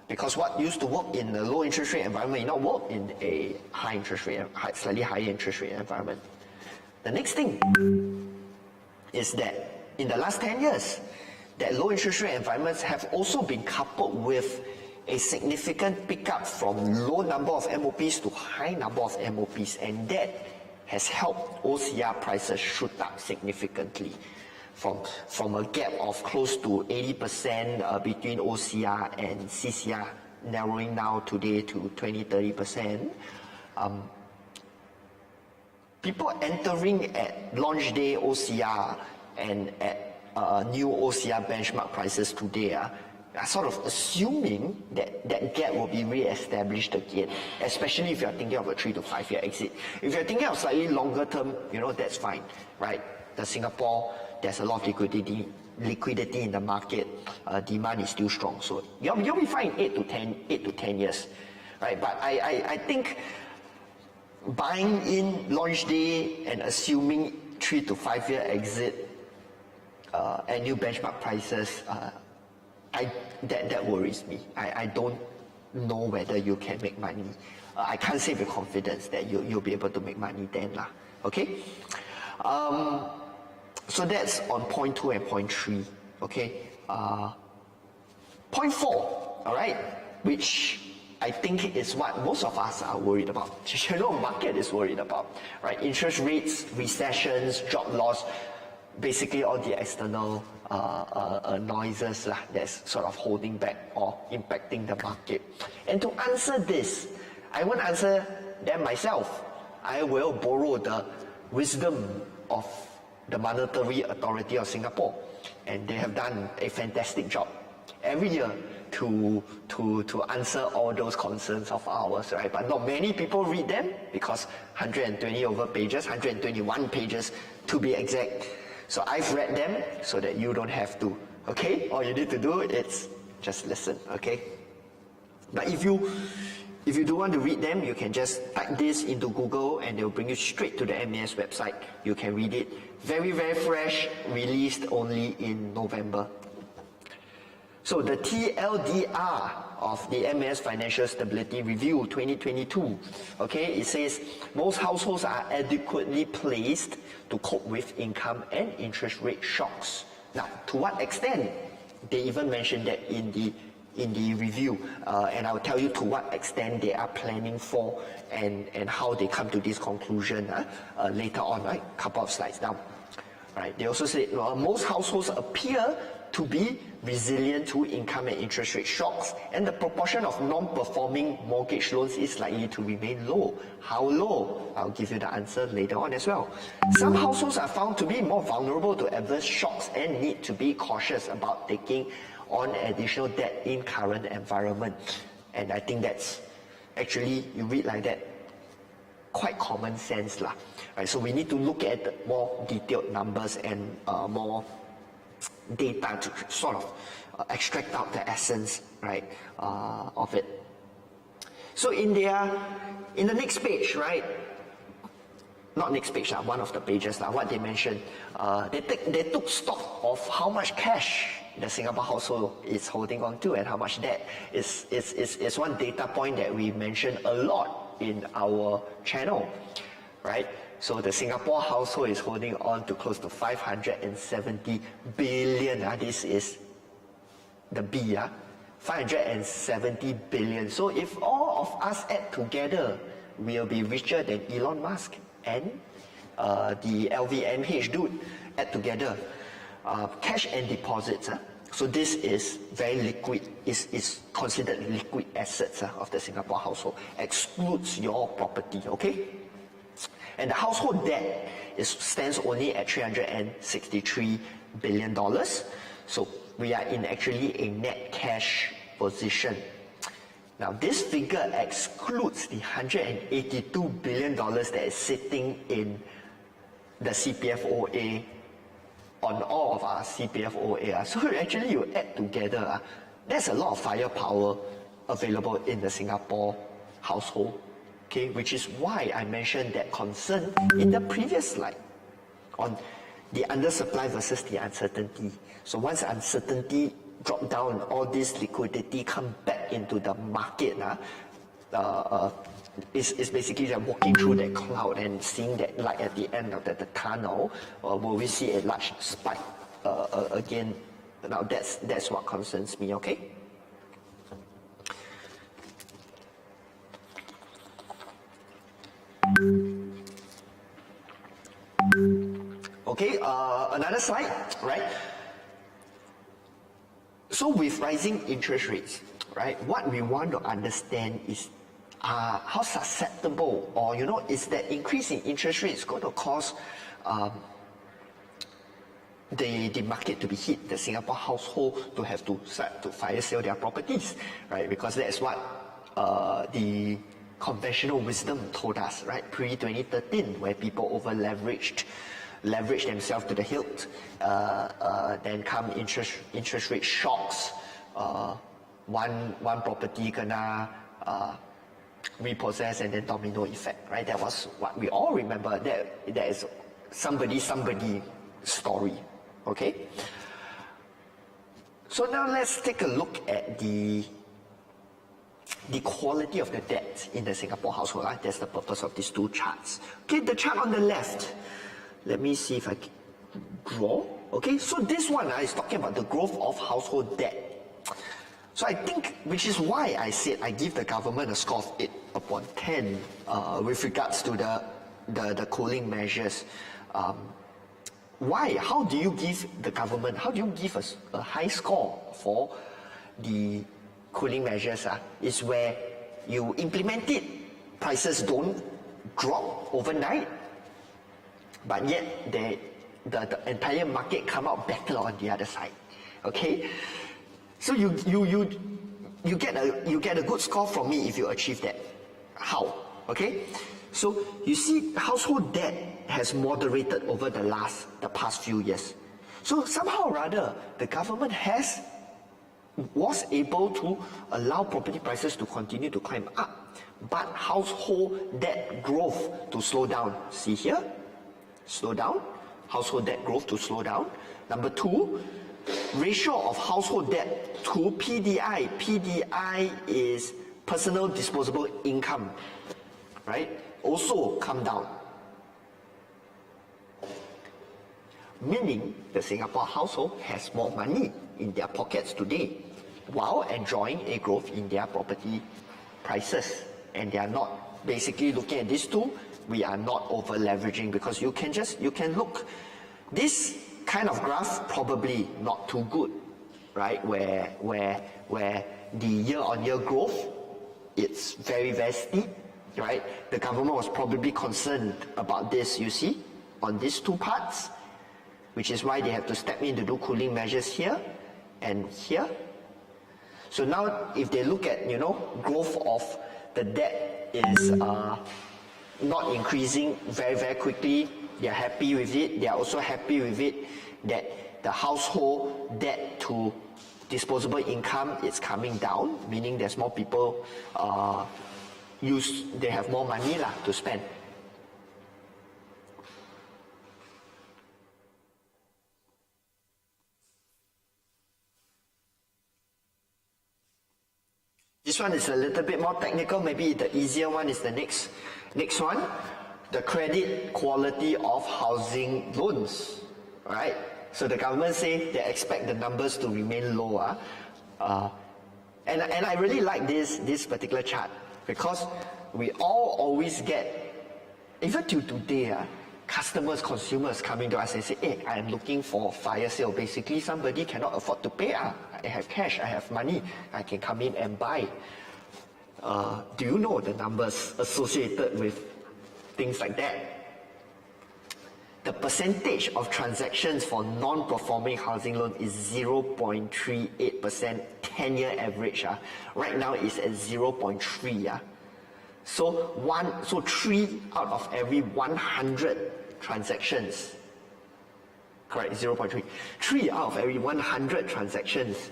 Because what used to work in a low interest rate environment may not work in a high interest rate, slightly higher interest rate environment. The next thing is that in the last 10 years, that low interest rate environments have also been coupled with a significant pickup from low number of MOPs to high number of MOPs, and that has helped OCR prices shoot up significantly from a gap of close to 80% between OCR and CCR, narrowing now today to 20-30%. People entering at launch day OCR and at new OCR benchmark prices today are sort of assuming that that gap will be re-established again, especially if you're thinking of a 3 to 5 year exit. If you're thinking of slightly longer term, that's fine, right? The Singapore, there's a lot of liquidity in the market, demand is still strong, so you'll be fine 8 to 10 years, right? But I think buying in launch day and assuming 3 to 5 year exit at new benchmark prices, that worries me. I don't know whether you can make money. I can't say with confidence that you'll be able to make money then lah. Okay? So that's on point 2 and point 3. Okay? Point 4, all right, which I think is what most of us are worried about. The general market is worried about, right? Interest rates, recessions, job loss, basically all the external noises that's sort of holding back or impacting the market. And to answer this, I won't answer them myself. I will borrow the wisdom of the Monetary Authority of Singapore, and they have done a fantastic job every year to answer all those concerns of ours, right? But not many people read them because 120 over pages, 121 pages to be exact. So I've read them so that you don't have to, okay? All you need to do is just listen, okay? But if you do want to read them, you can just type this into Google and they'll bring you straight to the MAS website. You can read it. Very, very fresh, released only in November. So the TLDR of the MAS Financial Stability Review 2022, okay, it says most households are adequately placed to cope with income and interest rate shocks. Now, to what extent? They even mentioned that in the review, and I'll tell you to what extent they are planning for and how they come to this conclusion later on, right? Couple of slides down. Right? They also say most households appear to be resilient to income and interest rate shocks, and the proportion of non-performing mortgage loans is likely to remain low. How low? I'll give you the answer later on as well. Some households are found to be more vulnerable to adverse shocks and need to be cautious about taking on additional debt in current environment. And I think that's actually, you read like that, quite common sense lah. Right? So we need to look at the more detailed numbers and more data to sort of extract out the essence, right, of it. So in the next page, right, not next page, one of the pages, what they mentioned, they took stock of how much cash the Singapore household is holding on to and how much debt is one data point that we mentioned a lot in our channel, right? So the Singapore household is holding on to close to 570 billion. This is the B, 570 billion. So if all of us add together, we'll be richer than Elon Musk and the LVMH dude add together. Cash and deposits. So this is very liquid, is considered liquid assets of the Singapore household. Excludes your property, okay? And the household debt stands only at $363 billion. So we are in actually a net cash position. Now this figure excludes the $182 billion that is sitting in the CPF OA on all of our CPF OA. So actually you add together, there's a lot of firepower available in the Singapore household. Okay, which is why I mentioned that concern in the previous slide on the undersupply versus the uncertainty. So once uncertainty drop down, all this liquidity come back into the market, is basically like walking through that cloud and seeing that light at the end of the tunnel, or will we see a large spike again? Now that's what concerns me, okay? Okay, another slide, right? So with rising interest rates, right, what we want to understand is how susceptible, or is that increase in interest rates going to cause the market to be hit, the Singapore household to have to start to fire sale their properties, right? Because that's what the conventional wisdom told us, right? Pre-2013, where people leveraged themselves to the hilt, then come interest rate shocks, one property kena repossessed, and then domino effect, right? That was what we all remember. That is somebody story, okay? So now let's take a look at the quality of the debt in the Singapore household. That's the purpose of these two charts. Okay, the chart on the left, let me see if I can draw. Okay, so this one is talking about the growth of household debt. So I think, which is why I said I give the government a score of 8 upon 10 with regards to the cooling measures. Why? How do you give the government, how do you give us a high score for the cooling measures? Is where you implement it, prices don't drop overnight, but yet the entire market come out better on the other side. Okay, so you get a good score from me if you achieve that. How? Okay, so you see household debt has moderated over the past few years. So somehow or rather, the government was able to allow property prices to continue to climb up, but household debt growth to slow down. See here, slow down, household debt growth to slow down. Number two, ratio of household debt to PDI. PDI is personal disposable income, right? Also come down. Meaning the Singapore household has more money in their pockets today while enjoying a growth in their property prices. And they are not, basically looking at these two, we are not over leveraging, because you can look, this kind of graph probably not too good, right? Where the year-on-year growth, it's very, very steep, right? The government was probably concerned about this, you see, on these two parts, which is why they have to step in to do cooling measures here and here. So now if they look at, growth of the debt is not increasing very, very quickly, they are happy with it. They are also happy with it that the household debt to disposable income is coming down, meaning there's more people they have more money to spend. This one is a little bit more technical. Maybe the easier one is the next one. The credit quality of housing loans, right? So the government say they expect the numbers to remain low. And I really like this particular chart, because we always get, even till today, consumers coming to us and say, hey, I am looking for fire sale. Basically, somebody cannot afford to pay. I have cash, I have money, I can come in and buy. Do you know the numbers associated with things like that? The percentage of transactions for non-performing housing loan is 0.38%, 10-year average. Right now it's at 0.3. So 3 out of every 100 transactions, correct, 0.3. 3 out of every 100 transactions.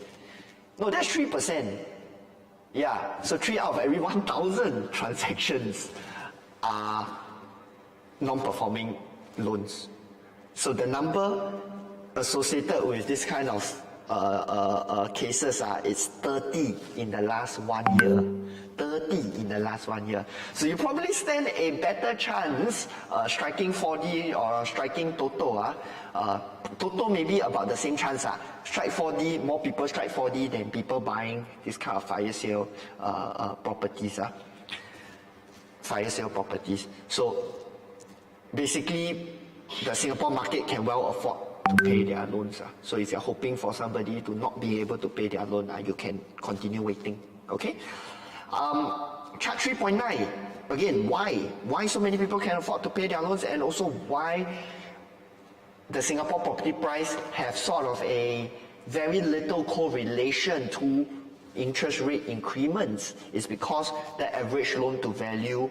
No, that's 3%. Yeah, so 3 out of every 1,000 transactions are non-performing loans. So the number associated with this kind of cases, it's 30 in the last 1 year. 30 in the last 1 year. So you probably stand a better chance striking 4D or striking Toto. Toto maybe about the same chance. Strike 4D, more people strike 4D than people buying this kind of fire sale properties. Fire sale properties. So basically, the Singapore market can well afford to pay their loans. So if you're hoping for somebody to not be able to pay their loan, you can continue waiting. Okay. Chart 3.9. Again, why? Why so many people can afford to pay their loans, and also why the Singapore property price have sort of a very little correlation to interest rate increments is because the average loan to value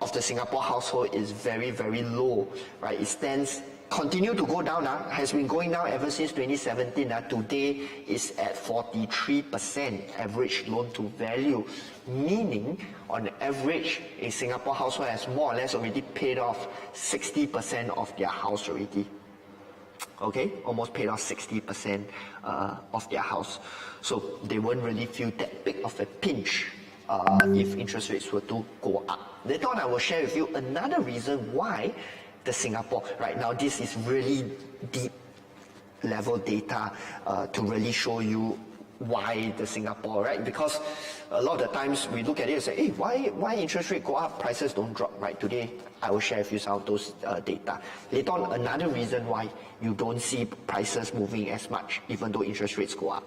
of the Singapore household is very, very low, right? It stands, continue to go down, has been going down ever since 2017. Today is at 43% average loan to value, meaning on average, a Singapore household has more or less already paid off 60% of their house already. Okay, almost paid off 60% of their house. So they won't really feel that big of a pinch if interest rates were to go up. Later on, I will share with you another reason why the Singapore, right now, this is really deep level data to really show you why the Singapore, right? Because a lot of the times we look at it and say, hey, why interest rate go up, prices don't drop, right? Today, I will share with you some of those data. Later on, another reason why you don't see prices moving as much, even though interest rates go up.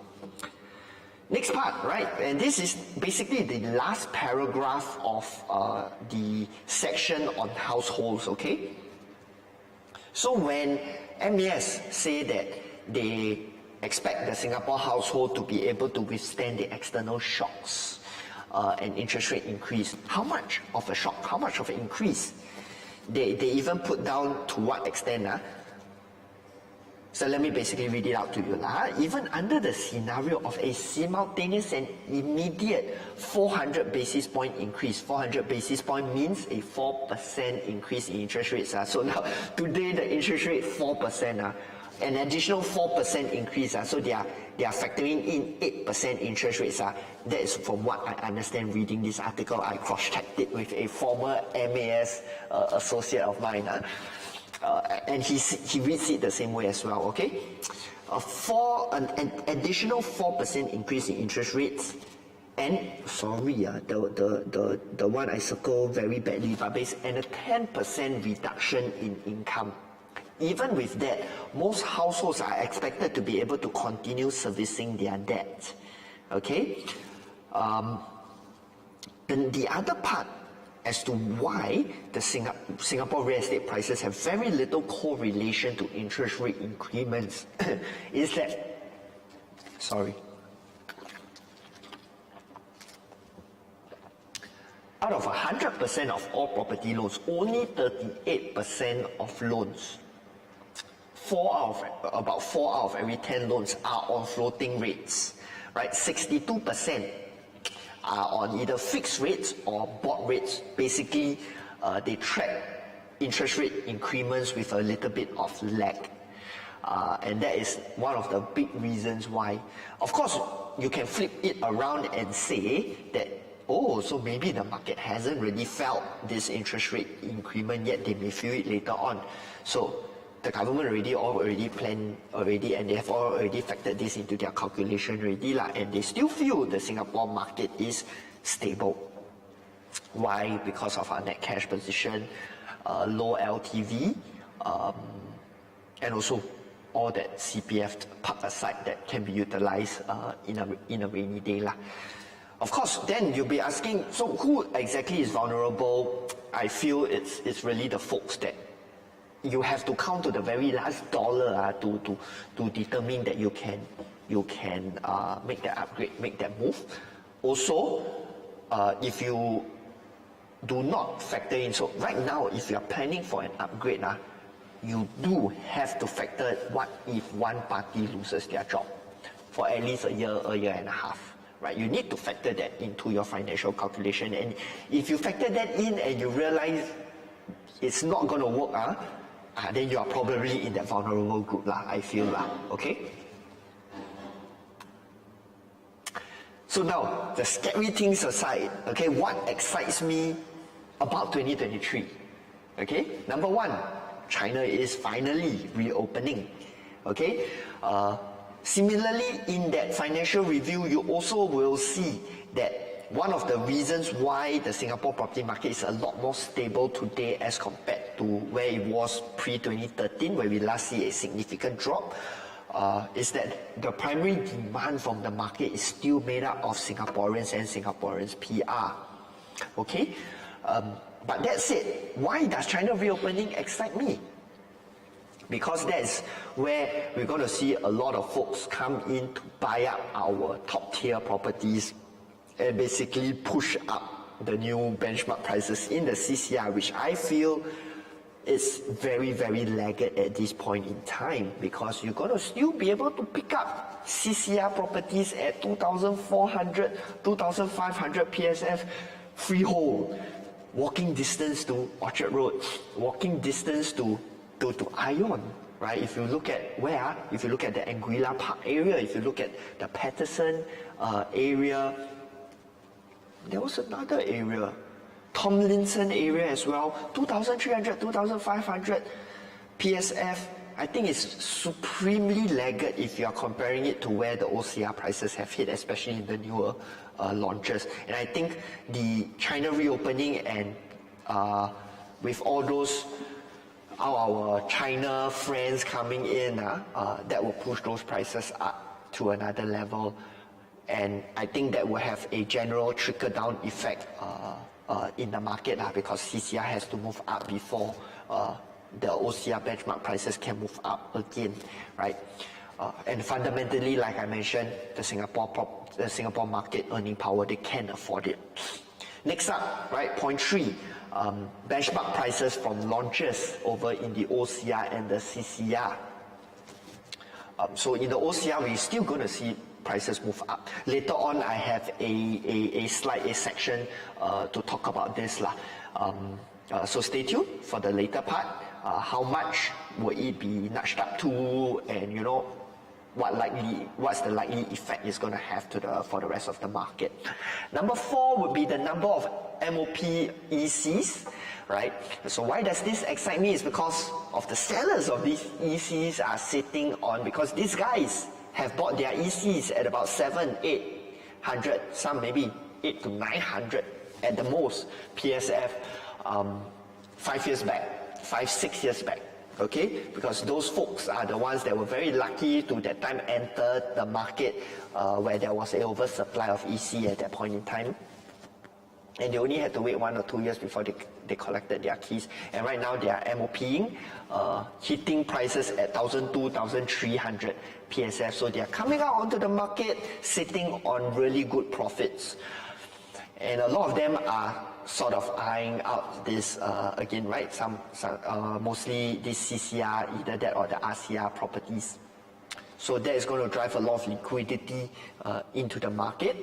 Next part, right? And this is basically the last paragraph of the section on households, okay? So when MAS say that they expect the Singapore household to be able to withstand the external shocks and interest rate increase, how much of a shock, how much of an increase? They even put down to what extent. So let me basically read it out to you. Even under the scenario of a simultaneous and immediate 400 basis point increase, 400 basis point means a 4% increase in interest rates. So now, today the interest rate 4%, an additional 4% increase. So they are factoring in 8% interest rates. That is from what I understand reading this article. I cross-checked it with a former MAS associate of mine. And he reads it the same way as well, okay? An additional 4% increase in interest rates, and sorry, the one I circle very badly, but and a 10% reduction in income. Even with that, most households are expected to be able to continue servicing their debt, okay? Then the other part as to why the Singapore real estate prices have very little correlation to interest rate increments is that, out of 100% of all property loans, only 38% of loans, about 4 out of every 10 loans are on floating rates, right? 62% are on either fixed rates or board rates. Basically, they track interest rate increments with a little bit of lag. And that is one of the big reasons why. Of course, you can flip it around and say that, oh, so maybe the market hasn't really felt this interest rate increment yet. They may feel it later on. So the government already planned already, and they have already factored this into their calculation already, and they still feel the Singapore market is stable. Why? Because of our net cash position, low LTV, and also all that CPF park aside that can be utilized in a rainy day. Of course, then you'll be asking, so who exactly is vulnerable? I feel it's really the folks that you have to count to the very last dollar to determine that you can make that upgrade, make that move. Also, if you do not factor in, so right now, if you are planning for an upgrade, you do have to factor what if one party loses their job for at least a year and a half. Right? You need to factor that into your financial calculation, and if you factor that in and you realize it's not going to work, then you are probably in that vulnerable group, I feel, okay? So now, the scary things aside, okay, what excites me about 2023? Okay, number one, China is finally reopening. Okay, similarly, in that financial review, you also will see that one of the reasons why the Singapore property market is a lot more stable today as compared to where it was pre-2013, where we last see a significant drop, is that the primary demand from the market is still made up of Singaporeans and Singaporeans' PR. Okay, but that said, why does China reopening excite me? Because that's where we're going to see a lot of folks come in to buy up our top tier properties and basically push up the new benchmark prices in the CCR, which I feel is very, very laggard at this point in time, because you're going to still be able to pick up CCR properties at 2,400, 2,500 PSF freehold, walking distance to Orchard Road, walking distance to Ion, right? If you look at where, if you look at the Anguilla Park area, if you look at the Patterson area, there was another area, Tomlinson area as well, 2,300, 2,500 PSF. I think it's supremely laggard if you are comparing it to where the OCR prices have hit, especially in the newer launches. And I think the China reopening and with all those our China friends coming in, that will push those prices up to another level. And I think that will have a general trickle-down effect in the market, because CCR has to move up before the OCR benchmark prices can move up again, right? And fundamentally, like I mentioned, the Singapore market earning power, they can afford it. Next up, right, point 3, benchmark prices from launches over in the OCR and the CCR. So in the OCR, we're still going to see prices move up. Later on, I have a slide, a section to talk about this. So stay tuned for the later part. How much will it be nudged up to, and you know, what's the likely effect it's going to have for the rest of the market. Number 4 would be the number of MOP ECs, right? So why does this excite me? Is because of the sellers of these ECs are sitting on, because these guys have bought their ECs at about 700, 800, some maybe 800 to 900 at the most PSF 5 years back, 5, 6 years back. Okay, because those folks are the ones that were very lucky to that time enter the market where there was an oversupply of EC at that point in time, and they only had to wait 1 or 2 years before they collected their keys. And right now they are MOPing, hitting prices at 1,200, 1,300 PSF. So they are coming out onto the market sitting on really good profits, and a lot of them are sort of eyeing out this again, right? Some mostly this CCR, either that or the RCR properties. So that is going to drive a lot of liquidity into the market.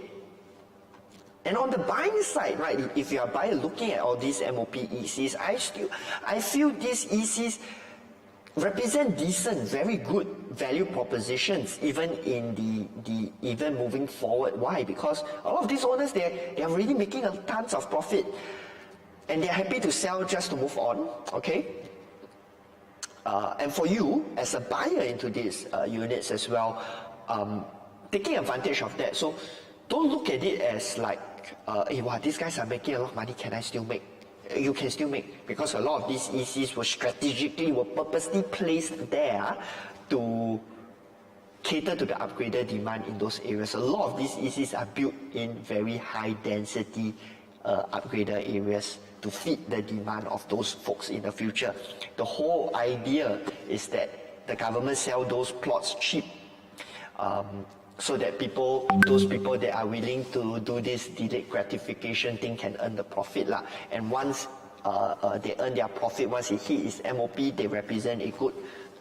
And on the buying side, right, if you are buyer looking at all these MOP ECs, I feel these ECs represent decent, very good value propositions, even in the event moving forward. Why? Because a lot of these owners, they are really making tons of profit, and they're happy to sell just to move on. Okay. And for you as a buyer into these units as well, taking advantage of that. So don't look at it as like, hey, wow, these guys are making a lot of money. Can I still make? You can still make, because a lot of these ECs were purposely placed there to cater to the upgrader demand in those areas. A lot of these ECs are built in very high density upgrader areas to feed the demand of those folks in the future. The whole idea is that the government sell those plots cheap, so that those people that are willing to do this delayed gratification thing can earn the profit. And once they earn their profit, once it hits MOP, they represent a good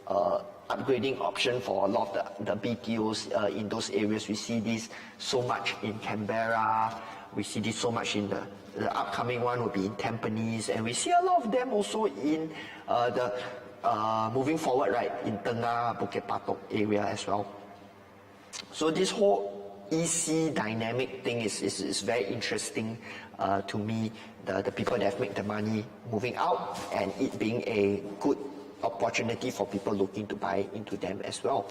upgrading option for a lot of the BTOs in those areas. We see this so much in Canberra, we see this so much in the upcoming one will be in Tampines, and we see a lot of them also in moving forward, right, in Tengah, Bukit Batok area as well. So this whole EC dynamic thing is very interesting to me. The people that make the money moving out, and it being a good opportunity for people looking to buy into them as well.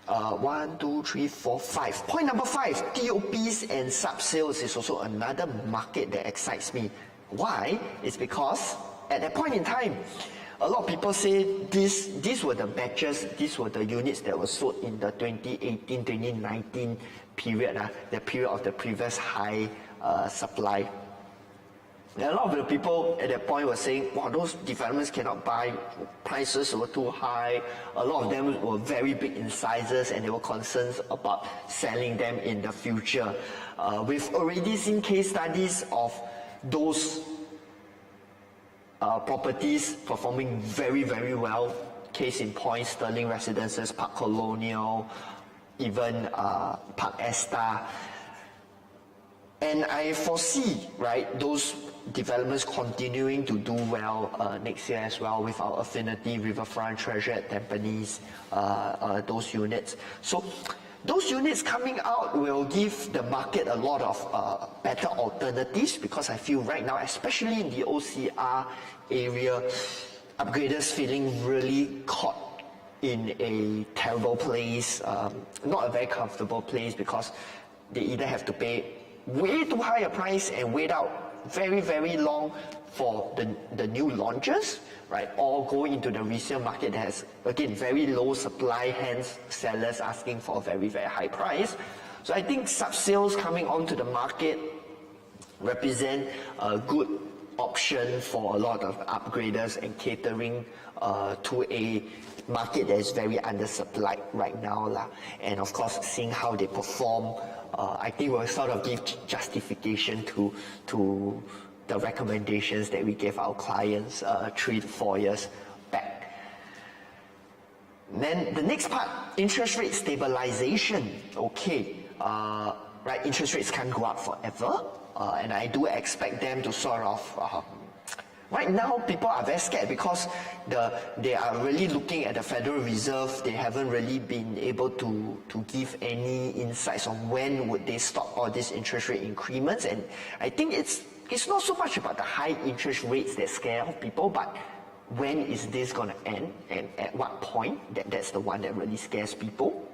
1, 2, 3, 4, 5. Point number 5, TOPs and sub-sales is also another market that excites me. Why? It's because at that point in time, a lot of people say these were the batches, these were the units that were sold in the 2018-2019 period, the period of the previous high supply. And a lot of the people at that point were saying, wow, those developments cannot buy, prices were too high. A lot of them were very big in sizes and they were concerned about selling them in the future. We've already seen case studies of those properties performing very, very well. Case in point, Sterling Residences, Park Colonial, even Park Esta. And I foresee, right, those developments continuing to do well next year as well with our Affinity, Riverfront, Treasure at Tampines, those units. So those units coming out will give the market a lot of better alternatives, because I feel right now, especially in the OCR area, upgraders feeling really caught in a terrible place, not a very comfortable place, because they either have to pay way too high a price and wait out very, very long for the new launches, right? Or go into the resale market that has, again, very low supply, hence sellers asking for a very, very high price. So I think sub-sales coming onto the market represent a good option for a lot of upgraders and catering to a market that is very undersupplied right now. And of course, seeing how they perform, I think will sort of give justification to the recommendations that we gave our clients 3 to 4 years back. Then the next part, interest rate stabilization. Okay, right, interest rates can't go up forever, and I do expect them to sort of right now, people are very scared because they are really looking at the Federal Reserve. They haven't really been able to give any insights on when would they stop all these interest rate increments. And I think it's not so much about the high interest rates that scare people, but when is this going to end and at what point? That's the one that really scares people,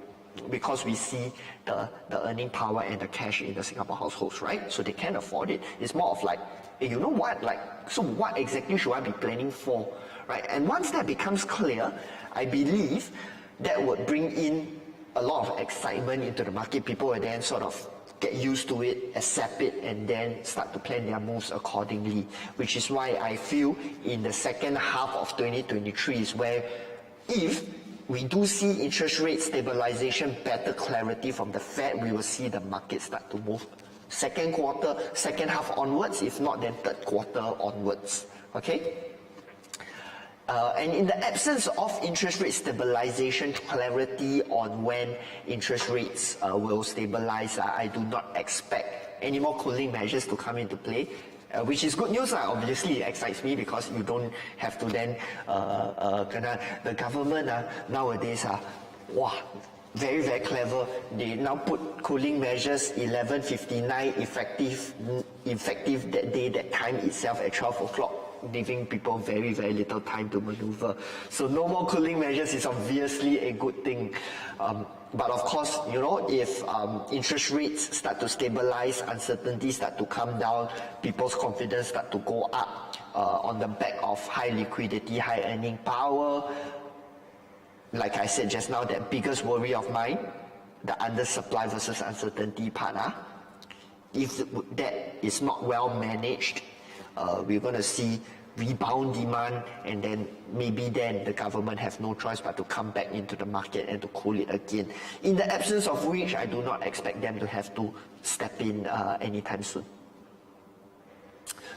because we see the earning power and the cash in the Singapore households, right? So they can afford it. It's more of like, hey, you know what, like, so what exactly should I be planning for, right? And once that becomes clear, I believe that would bring in a lot of excitement into the market. People will then sort of get used to it, accept it, and then start to plan their moves accordingly, which is why I feel in the second half of 2023 is where, if we do see interest rate stabilization, better clarity from the Fed, we will see the market start to move. Second quarter, second half onwards, if not then third quarter onwards, okay? And in the absence of interest rate stabilization, clarity on when interest rates will stabilize, I do not expect any more cooling measures to come into play. Which is good news, obviously. It excites me because you don't have to then, the government nowadays, very, very clever. They now put cooling measures 11:59 effective that day, that time itself at 12 o'clock, giving people very, very little time to maneuver. So no more cooling measures is obviously a good thing. But of course, you know, if interest rates start to stabilize, uncertainty start to come down, people's confidence start to go up on the back of high liquidity, high earning power. Like I said just now, that biggest worry of mine, the undersupply versus uncertainty part. If that is not well managed, we're going to see rebound demand, and then maybe then the government have no choice but to come back into the market and to cool it again. In the absence of which, I do not expect them to have to step in anytime soon.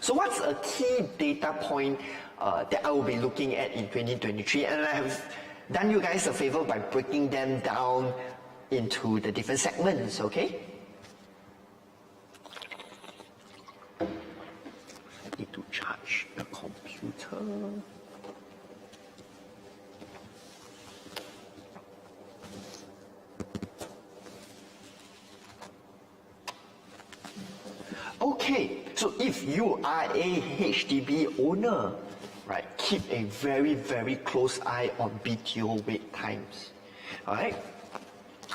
So what's a key data point that I will be looking at in 2023? And I have done you guys a favor by breaking them down into the different segments, okay? I need to charge the computer. Okay, so if you are a HDB owner, right, keep a very, very close eye on BTO wait times. Alright?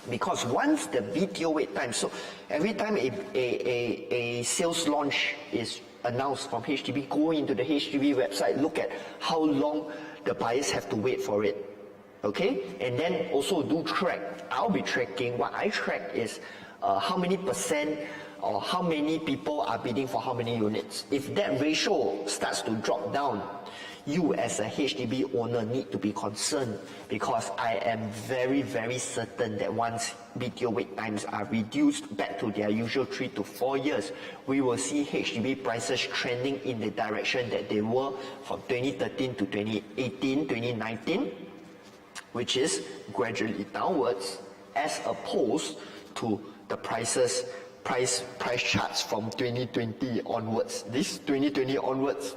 Because once the BTO wait time, so every time a sales launch is announced from HDB, go into the HDB website, look at how long the buyers have to wait for it. Okay? And then also do track. I'll be tracking, what I track is how many percent or how many people are bidding for how many units. If that ratio starts to drop down, you as a HDB owner need to be concerned, because I am very, very certain that once BTO wait times are reduced back to their usual 3 to 4 years, we will see HDB prices trending in the direction that they were from 2013 to 2018, 2019, which is gradually downwards, as opposed to the price charts from 2020 onwards. This 2020 onwards,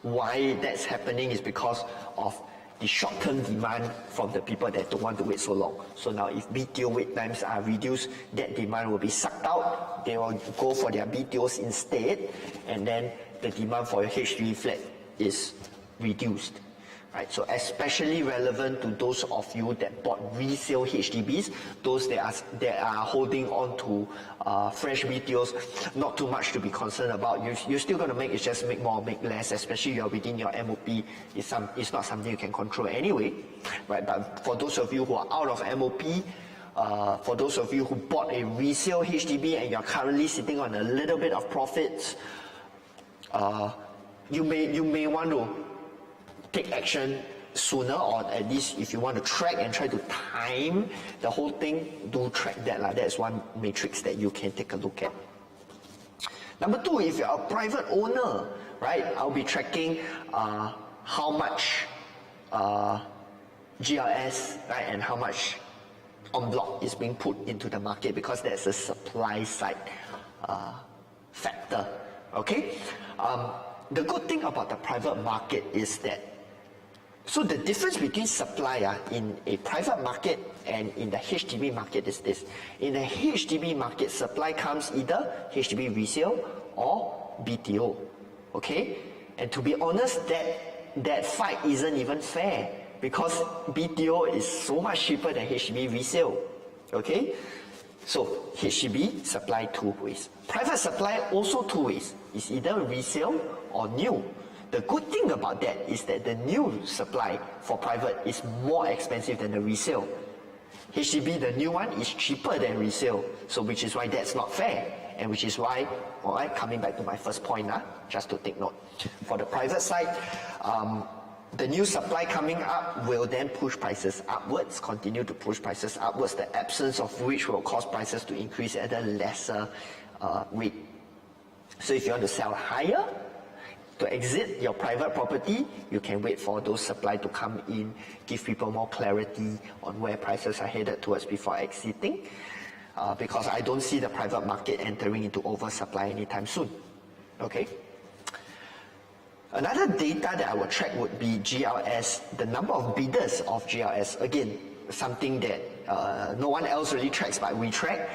why that's happening is because of the short-term demand from the people that don't want to wait so long. So now if BTO wait times are reduced, that demand will be sucked out. They will go for their BTOs instead, and then the demand for your HDB flat is reduced. Right, so especially relevant to those of you that bought resale HDBs, those that are holding on to fresh BTOs, not too much to be concerned about. You're still going to make, it's just make more or make less, especially you're within your MOP. It's not something you can control anyway. Right, but for those of you who are out of MOP, for those of you who bought a resale HDB and you're currently sitting on a little bit of profits, you may want to take action sooner, or at least if you want to track and try to time the whole thing, do track that. That's one matrix that you can take a look at. Number two, if you're a private owner, right, I'll be tracking how much GLS, right, and how much en bloc is being put into the market, because that's a supply side factor. Okay, the good thing about the private market is that, so the difference between supply in a private market and in the HDB market is this. In the HDB market, supply comes either HDB resale or BTO. Okay? And to be honest, that fight isn't even fair, because BTO is so much cheaper than HDB resale. Okay? So HDB supply two ways. Private supply also two ways. It's either resale or new. The good thing about that is that the new supply for private is more expensive than the resale. HDB, the new one, is cheaper than resale, so which is why that's not fair, and which is why, alright, coming back to my first point, just to take note. For the private side, the new supply coming up will then push prices upwards, continue to push prices upwards, the absence of which will cause prices to increase at a lesser rate. So if you want to sell higher, to exit your private property, you can wait for those supply to come in, give people more clarity on where prices are headed towards before exiting, because I don't see the private market entering into oversupply anytime soon. Okay. Another data that I will track would be GLS, the number of bidders of GLS. Again, something that no one else really tracks, but we track.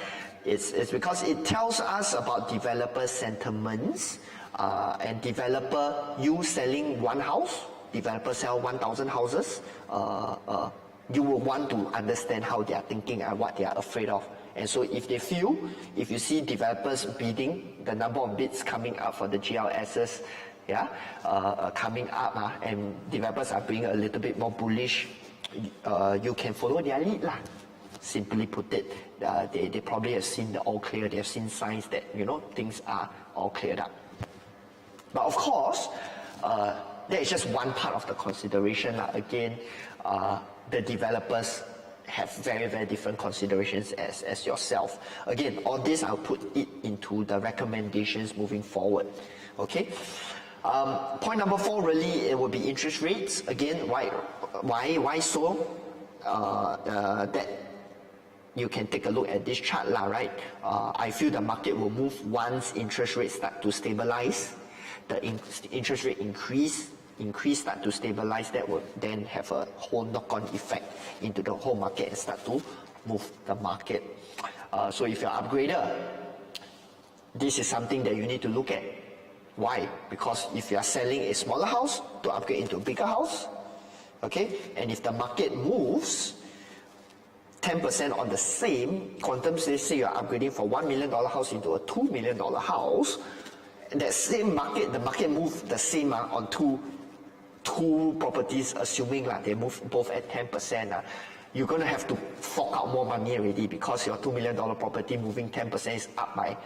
It's because it tells us about developer sentiments, and developer, you selling one house, developer sell 1,000 houses, you will want to understand how they are thinking and what they are afraid of. And so if you see developers bidding, the number of bids coming up for the GLSs, coming up, and developers are being a little bit more bullish, you can follow their lead. Simply put it, they probably have seen the all clear, they have seen signs that, things are all cleared up. But of course, that is just one part of the consideration. Again, the developers have very, very different considerations as yourself. Again, all this, I'll put it into the recommendations moving forward. Okay. Point number 4, really, it will be interest rates. Again, why so? That you can take a look at this chart, right? I feel the market will move once interest rates start to stabilize. The interest rate increase start to stabilize. That will then have a whole knock-on effect into the whole market and start to move the market. So if you're an upgrader, this is something that you need to look at. Why? Because if you are selling a smaller house to upgrade into a bigger house, okay, and if the market moves 10% on the same quantum, say you're upgrading from $1 million house into a $2 million house, that same market, the market moved the same on two properties, assuming they move both at 10%. You're going to have to fork out more money already, because your $2 million property moving 10% is up by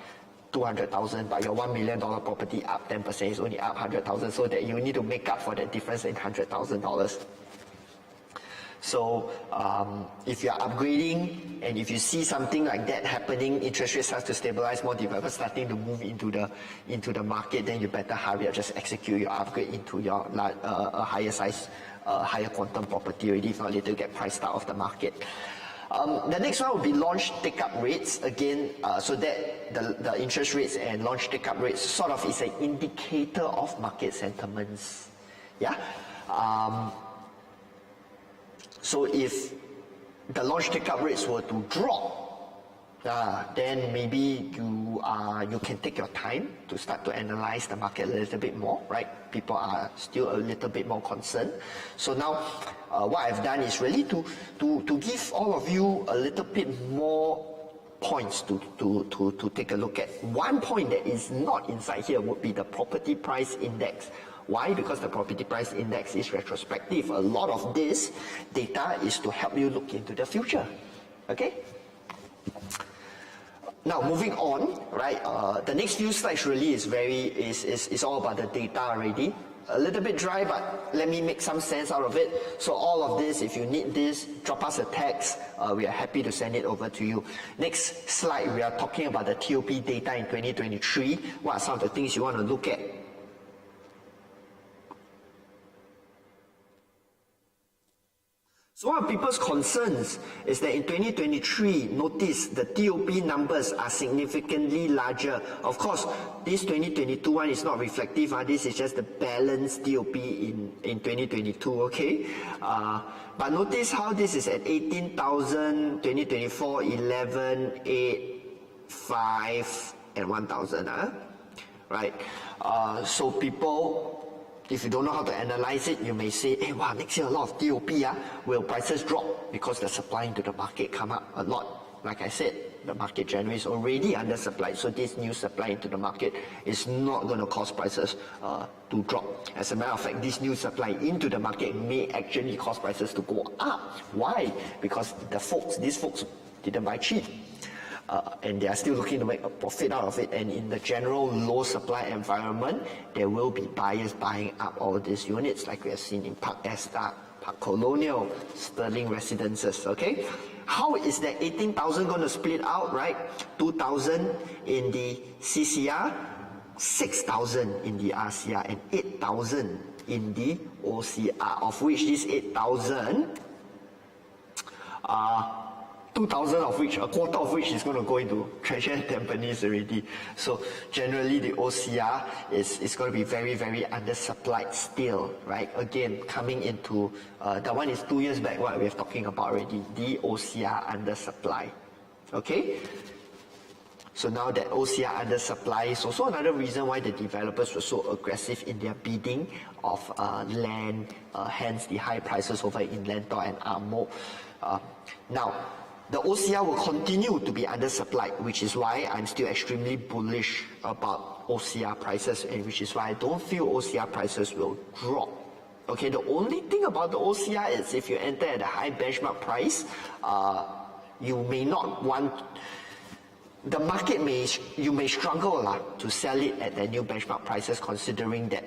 200,000, but your $1 million property up 10% is only up 100,000, so that you need to make up for that difference in $100,000. So if you're upgrading and if you see something like that happening, interest rates start to stabilize, more developers starting to move into the market, then you better hurry up, just execute your upgrade into your higher size, higher quantum property already, if not later you get priced out of the market. The next one will be launch take-up rates. Again, so that the interest rates and launch take-up rates sort of is an indicator of market sentiments. Yeah. So if the launch take-up rates were to drop, then maybe you can take your time to start to analyze the market a little bit more, right? People are still a little bit more concerned. So now what I've done is really to give all of you a little bit more points to take a look at. One point that is not inside here would be the property price index. Why? Because the property price index is retrospective. A lot of this data is to help you look into the future. Okay? Now moving on, right? The next few slides really is all about the data already. A little bit dry, but let me make some sense out of it. So all of this, if you need this, drop us a text. We are happy to send it over to you. Next slide, we are talking about the TOP data in 2023. What are some of the things you want to look at? So one of people's concerns is that in 2023, notice the TOP numbers are significantly larger. Of course, this 2022 one is not reflective. This is just the balanced TOP in 2022, okay? But notice how this is at 18,000, 2024, 11, 8, 5, and 1,000, right? So people, if you don't know how to analyze it, you may say, hey, wow, next year a lot of TOP, will prices drop because the supply into the market come up a lot? Like I said, the market generally is already undersupplied, so this new supply into the market is not going to cause prices to drop. As a matter of fact, this new supply into the market may actually cause prices to go up. Why? Because these folks didn't buy cheap. And they are still looking to make a profit out of it, and in the general low supply environment, there will be buyers buying up all these units, like we have seen in Park Esta, Park Colonial, Sterling Residences, okay? How is that 18,000 going to split out, right? 2,000 in the CCR, 6,000 in the RCR, and 8,000 in the OCR, of which this 8,000 2,000 of which, a quarter of which is going to go into Treasure and Tampines already. So generally the OCR is going to be very, very undersupplied still, right? Again, coming into, that one is 2 years back, what we are talking about already, the OCR undersupply, okay? So now that OCR undersupply is also another reason why the developers were so aggressive in their bidding of land, hence the high prices over in Lentor and Amo. Now, the OCR will continue to be undersupplied, which is why I'm still extremely bullish about OCR prices, and which is why I don't feel OCR prices will drop. Okay, the only thing about the OCR is if you enter at a high benchmark price, you may not want, the market you may struggle to sell it at the new benchmark prices, considering that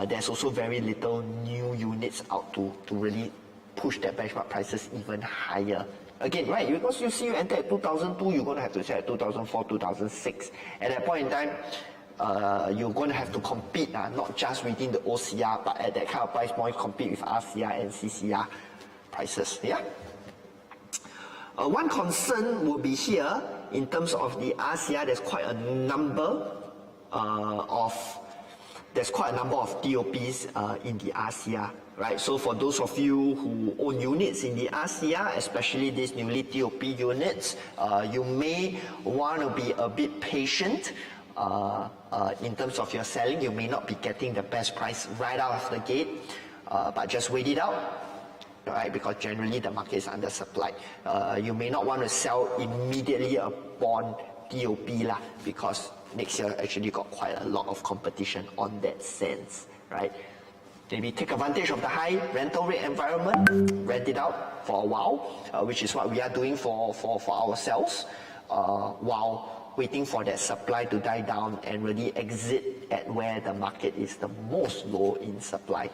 there's also very little new units out to really push that benchmark prices even higher. Again, right, because you see you enter at 2002, you're going to have to sell at 2004, 2006. At that point in time, you're going to have to compete, not just within the OCR, but at that kind of price point, compete with RCR and CCR prices. Yeah. One concern will be here in terms of the RCR. There's quite a number of TOPs in the RCR. Right, so for those of you who own units in the RCR, especially these newly TOP units, you may want to be a bit patient in terms of your selling, you may not be getting the best price right out of the gate, but just wait it out. Right, because generally the market is undersupplied. You may not want to sell immediately upon TOP lah, because next year actually got quite a lot of competition on that sense, right? Maybe take advantage of the high rental rate environment, rent it out for a while, which is what we are doing for ourselves, while waiting for that supply to die down and really exit at where the market is the most low in supply.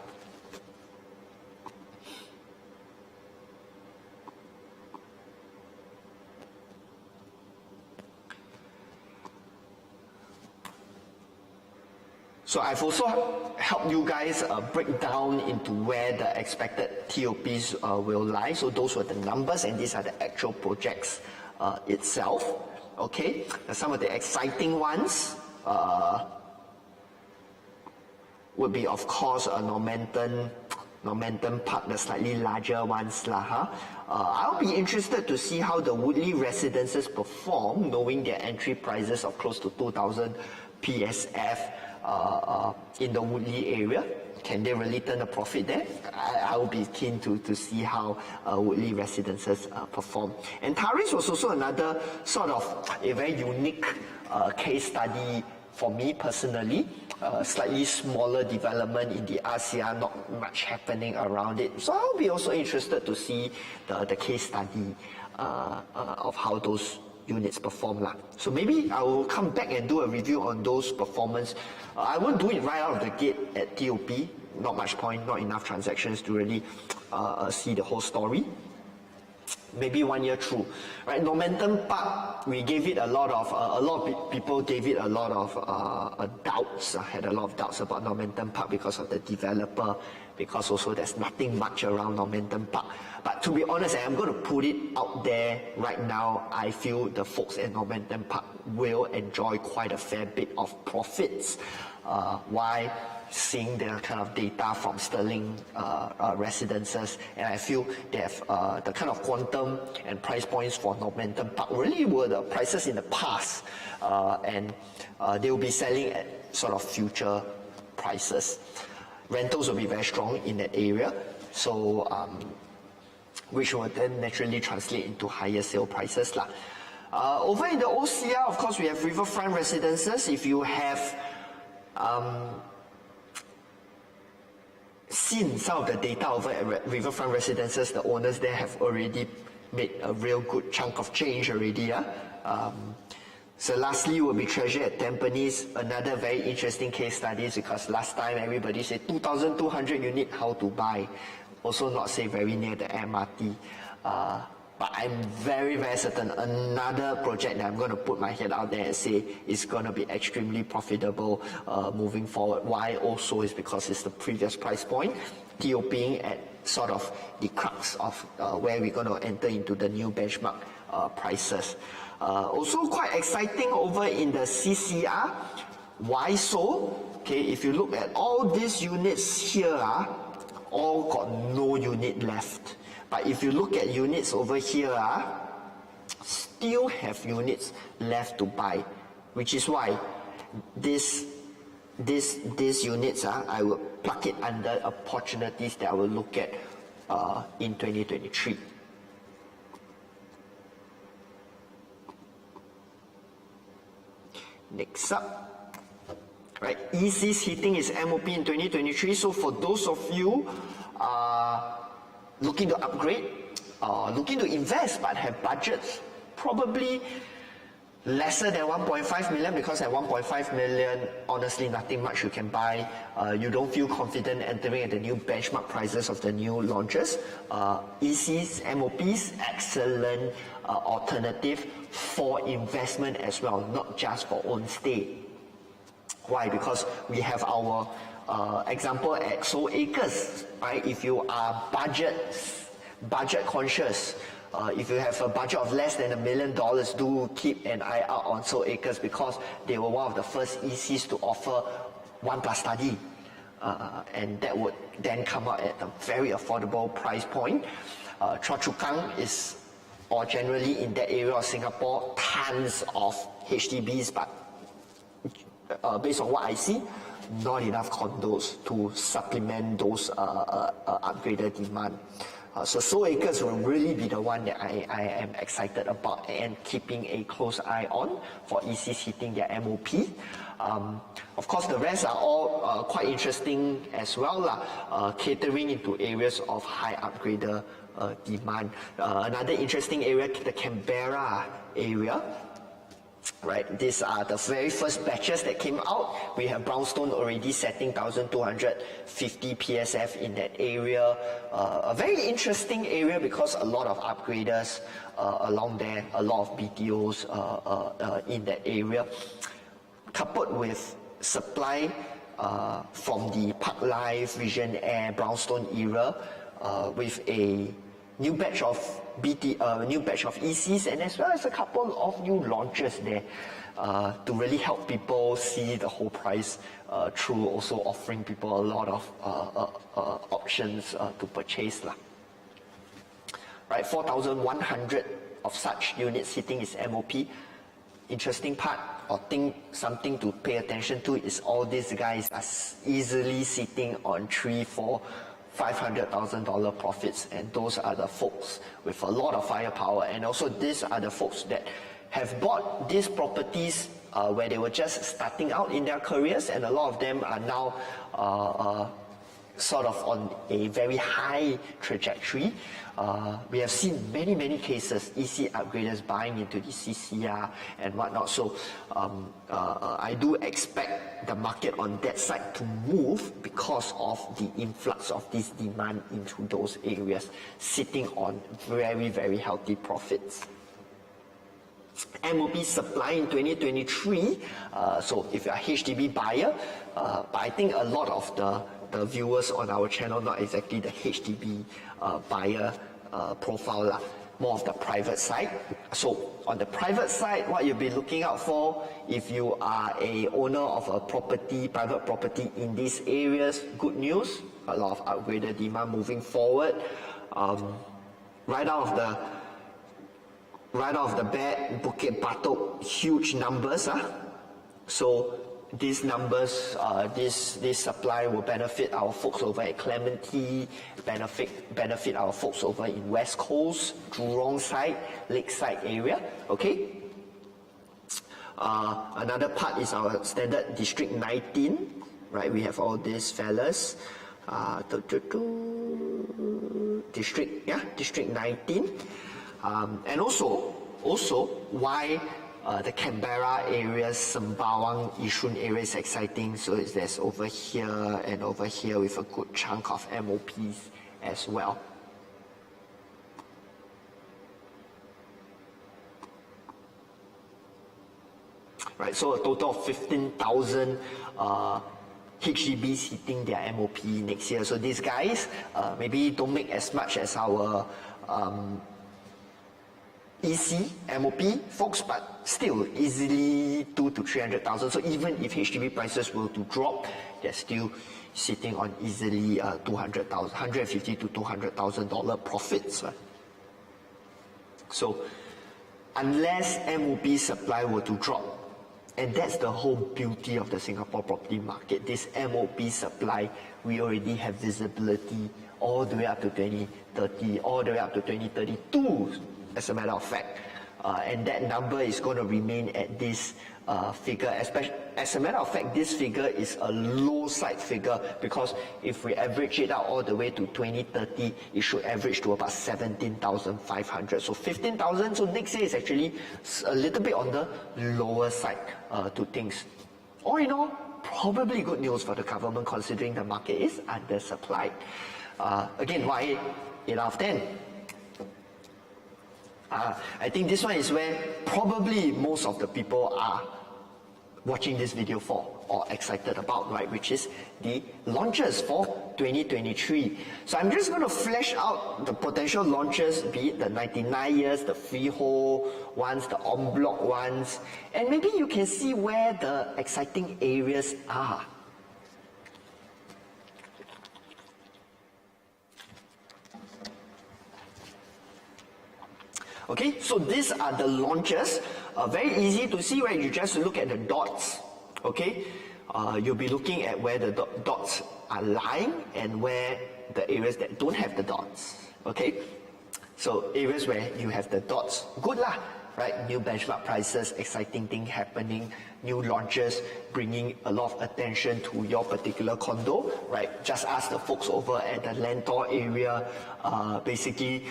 So I've also helped you guys break down into where the expected TOPs will lie. So those were the numbers, and these are the actual projects itself. Okay, some of the exciting ones would be, of course, Normanton Park, the slightly larger ones lah. I'll be interested to see how the Woodley residences perform, knowing their entry prices of close to 2,000 PSF. In the Woodley area. Can they really turn a profit there? I will be keen to see how Woodley residences perform. And Taris was also another sort of a very unique case study for me personally. Slightly smaller development in the RCR, not much happening around it. So I'll be also interested to see the case study of how those units perform lah. So maybe I will come back and do a review on those performance. I won't do it right out of the gate at TOP. Not much point, not enough transactions to really see the whole story. Maybe 1 year through, right? Normanton Park, we gave it a lot of people gave it a lot of doubts. Had a lot of doubts about Normanton Park because of the developer, because also there's nothing much around Normanton Park. But to be honest, I'm going to put it out there right now. I feel the folks at Normanton Park will enjoy quite a fair bit of profits. Why? Seeing the kind of data from Sterling residences, and I feel they have the kind of quantum and price points for Normanton Park really were the prices in the past, and they will be selling at sort of future prices. Rentals will be very strong in that area, so which will then naturally translate into higher sale prices lah. Over in the OCR, of course, we have riverfront residences. If you have seen some of the data over at riverfront residences, the owners there have already made a real good chunk of change already. So lastly will be Treasure at Tampines, another very interesting case study, because last time everybody said 2,200 unit, how to buy. Also not say very near the MRT. But I'm very, very certain another project that I'm going to put my head out there and say is going to be extremely profitable moving forward. Why also is because it's the previous price point, TOPing at sort of the crux of where we're going to enter into the new benchmark prices. Also quite exciting over in the CCR. Why so? Okay, if you look at all these units here, all got no unit left. But if you look at units over here, still have units left to buy, which is why these units, I will plug it under opportunities that I will look at in 2023. Next up, right? EC's hitting its MOP in 2023. So for those of you looking to upgrade, looking to invest but have budgets probably lesser than 1.5 million, because at 1.5 million, honestly, nothing much you can buy. You don't feel confident entering at the new benchmark prices of the new launches. EC's, MOP's, excellent alternative for investment as well, not just for own stay. Why? Because we have our example at Seoul Acres, right? If you are budget conscious, if you have a budget of less than $1 million, do keep an eye out on Seoul Acres, because they were one of the first ECs to offer 1+ study. And that would then come out at a very affordable price point. Choa Chu Kang is, or generally in that area of Singapore, tons of HDBs, but based on what I see, not enough condos to supplement those upgraded demand. So acres will really be the one that I am excited about and keeping a close eye on for ECs hitting their MOP. Of course, the rest are all quite interesting as well, catering into areas of high upgrader demand. Another interesting area, the Canberra area. Right, these are the very first batches that came out. We have brownstone already setting 1,250 PSF in that area. A very interesting area because a lot of upgraders along there, a lot of BTOs in that area. Coupled with supply from the Park Life, Vision Air, brownstone era, with a new batch of new batch of ECs, and as well as a couple of new launches there to really help people see the whole price through, also offering people a lot of options to purchase. Right, 4,100 of such units hitting its MOP. Interesting part, or something to pay attention to, is all these guys are easily sitting on 3, 4, $500,000 profits, and those are the folks with a lot of firepower. And also these are the folks that have bought these properties where they were just starting out in their careers, and a lot of them are now sort of on a very high trajectory. We have seen many cases, EC upgraders buying into the CCR and whatnot. So I do expect the market on that side to move because of the influx of this demand into those areas, sitting on very healthy profits. MOP supply in 2023. So if you're a HDB buyer, but I think a lot of the viewers on our channel, not exactly the HDB buyer profile, more of the private side. So on the private side, what you'll be looking out for, if you are a owner of a property, private property in these areas, good news, a lot of upgraded demand moving forward. Right out of the bat, Bukit Batok, huge numbers. So these numbers, this supply will benefit our folks over at Clementi, benefit our folks over in West Coast, Jurong side, Lakeside area. Okay. Another part is our standard District 19. Right, we have all these fellas. District 19. And also why the Canberra area, Sembawang, Yishun area is exciting. So there's over here and over here with a good chunk of MOPs as well. Right, so a total of 15,000 HDBs hitting their MOP next year. So these guys maybe don't make as much as our EC, MOP folks, but still easily 200,000 to 300,000. So even if HDB prices were to drop, they're still sitting on easily 200,000, 150 to $200,000 profits. Right? So unless MOP supply were to drop, and that's the whole beauty of the Singapore property market, this MOP supply, we already have visibility all the way up to 2030, all the way up to 2032. As a matter of fact, and that number is going to remain at this figure. As a matter of fact, this figure is a low side figure, because if we average it out all the way to 2030, it should average to about 17,500. So 15,000. So next year is actually a little bit on the lower side to things. All in all, probably good news for the government, considering the market is undersupplied. Again, why 8 out of 10? I think this one is where probably most of the people are watching this video for or excited about, right, which is the launches for 2023. So I'm just going to flesh out the potential launches, be it the 99 years, the freehold ones, the en bloc ones, and maybe you can see where the exciting areas are. Okay, so these are the launches. Very easy to see, right? You just look at the dots Okay, you'll be looking at where the dots are lying and where the areas that don't have the dots. Okay, so areas where you have the dots, good lah, right? New benchmark prices, exciting thing happening, new launches, bringing a lot of attention to your particular condo, right? Just ask the folks over at the Lentor area, basically,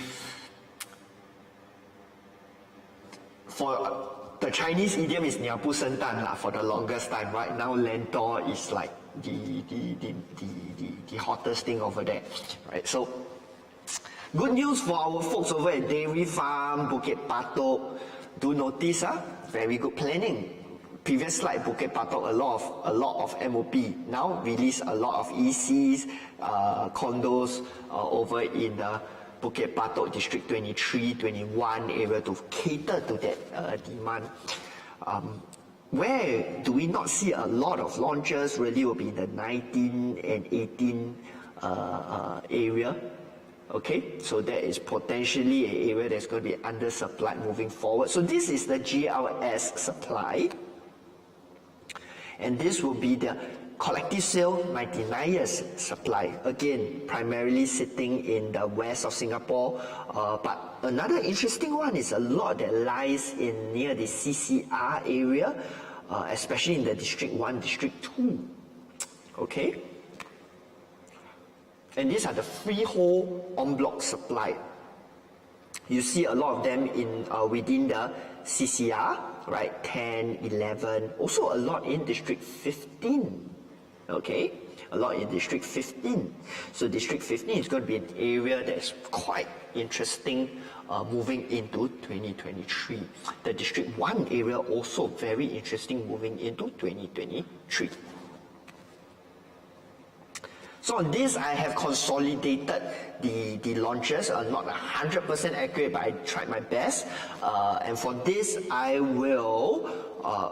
for the Chinese idiom is 鸟不生蛋 lah for the longest time. Right now, Lentor is like the hottest thing over there, right? So, good news for our folks over at Dairy Farm, Bukit Batok. Do notice, very good planning. Previous slide, Bukit Batok, a lot of MOP. Now release a lot of ECs, condos over in the Bukit Batok District 23, 21 area to cater to that demand. Where do we not see a lot of launches really will be in the 19 and 18 area. Okay, so that is potentially an area that's going to be undersupplied moving forward. So this is the GLS supply. And this will be the collective sale 99 years supply. Again, primarily sitting in the west of Singapore. But another interesting one is a lot that lies in near the CCR area, especially in the District 1, District 2. Okay? And these are the freehold en bloc supply. You see a lot of them in within the CCR, right? 10, 11, also a lot in District 15. Okay, a lot in District 15. So District 15 is going to be an area that's quite interesting moving into 2023. The District 1 area also very interesting moving into 2023. So on this, I have consolidated the launches. Not 100% accurate, but I tried my best. And for this, I will,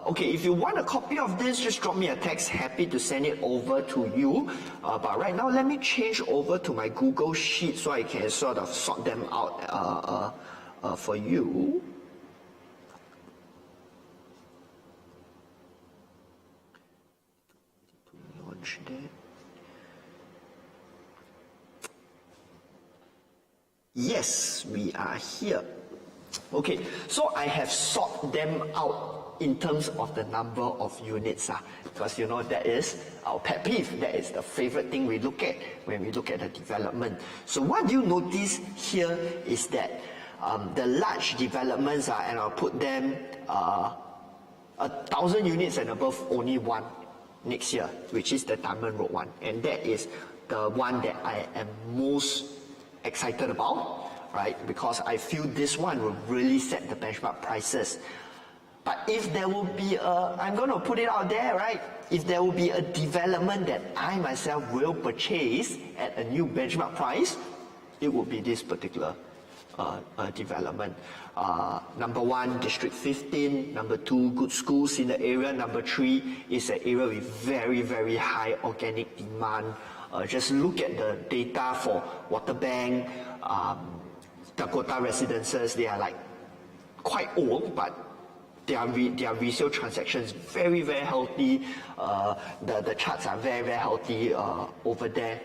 okay, if you want a copy of this, just drop me a text. Happy to send it over to you. But right now, let me change over to my Google Sheet so I can sort of sort them out for you. Launch that. Yes, we are here. Okay, so I have sorted them out in terms of the number of units, because you know that is our pet peeve. That is the favorite thing we look at when we look at the development. So what you notice here is that the large developments, and I'll put them 1,000 units and above, only one next year, which is the Diamond Road one, and that is the one that I am most excited about, right? Because I feel this one will really set the benchmark prices. But if there will be I'm going to put it out there, right? If there will be a development that I myself will purchase at a new benchmark price, it would be this particular development. Number 1, District 15. Number 2, good schools in the area. Number 3 is an area with very, very high organic demand. Just look at the data for Waterbank, Dakota residences. They are like quite old, but their resale transactions very, very healthy. The charts are very, very healthy over there.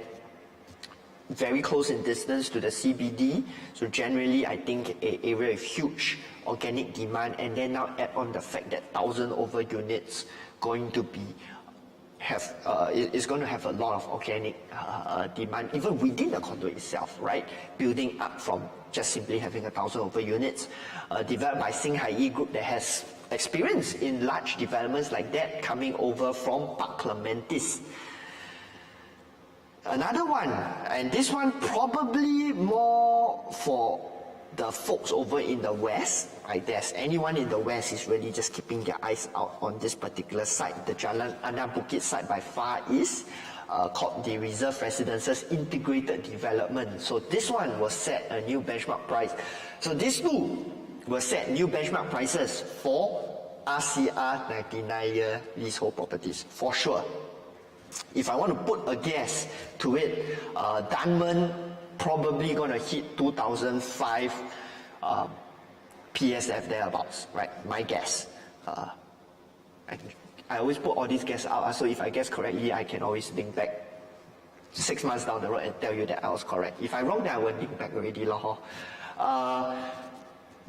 Very close in distance to the CBD. So generally, I think an area with huge organic demand, and then now add on the fact that 1,000 over units going to be is going to have a lot of organic demand even within the condo itself, right? Building up from just simply having 1,000 over units, developed by Singhai E Group that has experience in large developments like that, coming over from Park Clementis. Another one, and this one probably more for the folks over in the west, right? There's anyone in the west is really just keeping their eyes out on this particular site. The Jalan Anak Bukit site by far is called the Reserve Residences Integrated Development. So this one will set a new benchmark price. So these two will set new benchmark prices for RCR 99-year leasehold properties, for sure. If I want to put a guess to it, Dunman probably going to hit 2005 PSF thereabouts, right? My guess. I always put all these guesses out, so if I guess correctly, I can always link back 6 months down the road and tell you that I was correct. If I'm wrong, then I won't link back already.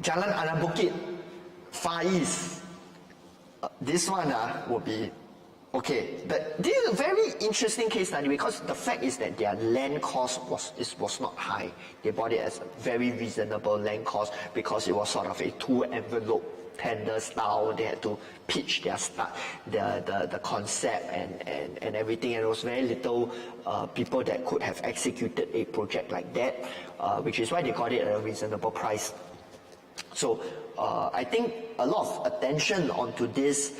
Jalan Anak Bukit, Far East. This one will be okay. But this is a very interesting case study because the fact is that their land cost was not high. They bought it as a very reasonable land cost because it was sort of a two-envelope tender style. They had to pitch the concept and everything, and there was very little people that could have executed a project like that, which is why they got it at a reasonable price. So I think a lot of attention onto this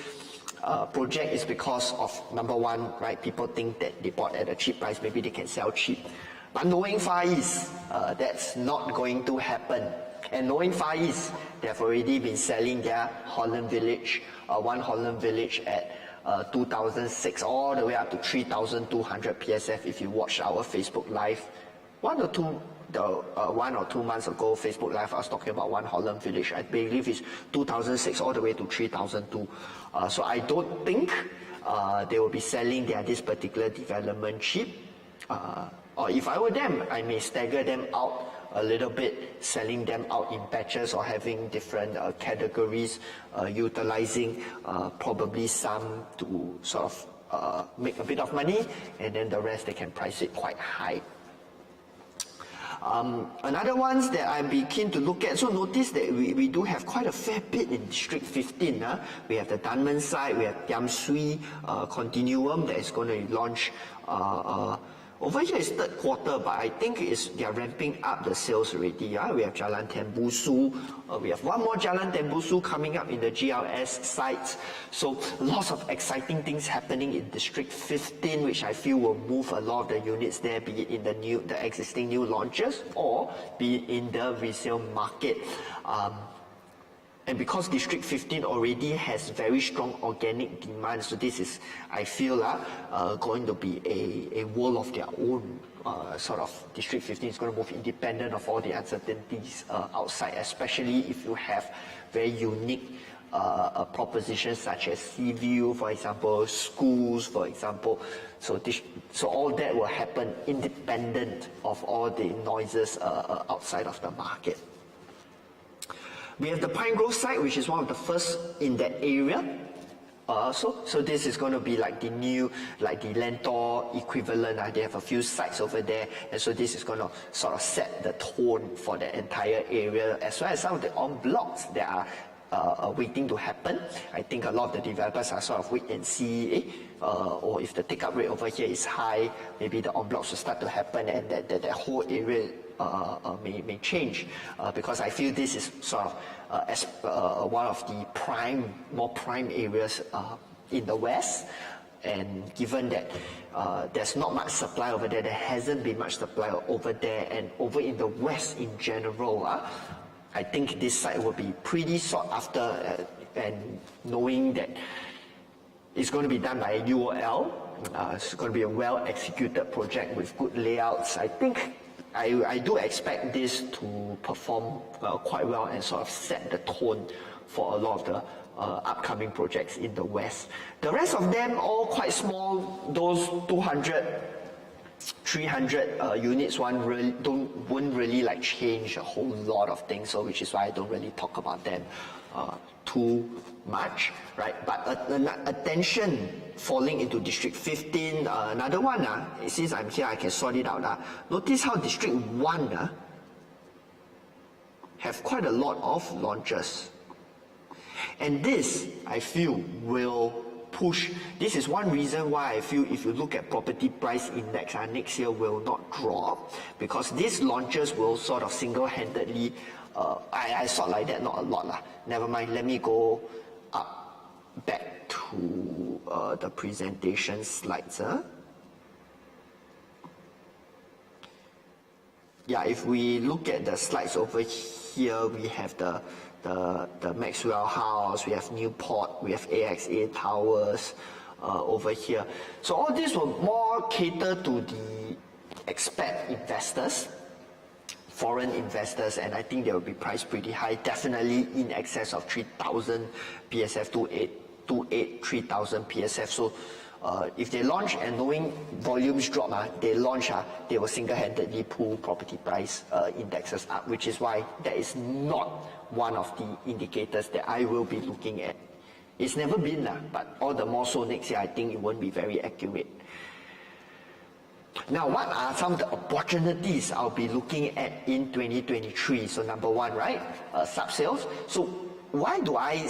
project is because of, number one, right, people think that they bought at a cheap price, maybe they can sell cheap. But knowing Far East, that's not going to happen. And knowing Far East, they have already been selling their Holland Village, one Holland Village at 2006 all the way up to 3,200 PSF. If you watch our Facebook Live, 1 or 2 months ago, Facebook Live, I was talking about one Holland Village. I believe it's 2006 all the way to 3002. So I don't think they will be selling this particular development cheap. Or if I were them, I may stagger them out a little bit, selling them out in batches or having different categories, utilizing probably some to sort of make a bit of money, and then the rest they can price it quite high. Another ones that I'd be keen to look at, so notice that we do have quite a fair bit in District 15. We have the Dunman side, we have Thiam Sui Continuum that is going to launch over here is third quarter, but I think they are ramping up the sales already. We have Jalan Tembusu, we have one more Jalan Tembusu coming up in the GLS sites. So lots of exciting things happening in District 15, which I feel will move a lot of the units there, be it in the existing new launches or be it in the resale market. And because District 15 already has very strong organic demand, so this is, I feel, going to be a world of their own. Sort of District 15 is going to move independent of all the uncertainties outside, especially if you have very unique propositions such as sea view, for example, schools, for example. So all that will happen independent of all the noises outside of the market. We have the Pine Grove site, which is one of the first in that area. So this is going to be like the new, like the Lentor equivalent. They have a few sites over there, and so this is going to sort of set the tone for the entire area, as well as some of the en blocs that are waiting to happen. I think a lot of the developers are sort of wait and see, or if the take-up rate over here is high, maybe the en blocs will start to happen, and that whole area may change, because I feel this is sort of as one of the more prime areas in the west, and given that there's not much supply over there, there hasn't been much supply over there, and over in the west in general, I think this site will be pretty sought after, and knowing that it's going to be done by UOL, it's going to be a well-executed project with good layouts. I think I do expect this to perform quite well and sort of set the tone for a lot of the upcoming projects in the West. The rest of them all quite small. Those 200, 300 units won't really like change a whole lot of things. So which is why I don't really talk about them too much, right? But attention falling into District 15. Another one, since I'm here, I can sort it out. Notice how District 1 have quite a lot of launches. And this, I feel, will push. This is one reason why I feel if you look at property price index, next year will not drop, because these launches will sort of single-handedly, I sort like that, not a lot. Never mind, let me go back to the presentation slides. Yeah, if we look at the slides over here, we have the Maxwell House, we have Newport, we have AXA Towers over here. So all this will more cater to the expat investors, foreign investors, and I think they will be priced pretty high, definitely in excess of 3,000 PSF to 3,000 PSF. So if they launch and knowing volumes drop, they launch, they will single-handedly pull property price indexes up, which is why that is not one of the indicators that I will be looking at. It's never been, but all the more so next year, I think it won't be very accurate. Now, what are some of the opportunities I'll be looking at in 2023? So number one, right, sub-sales. So why do I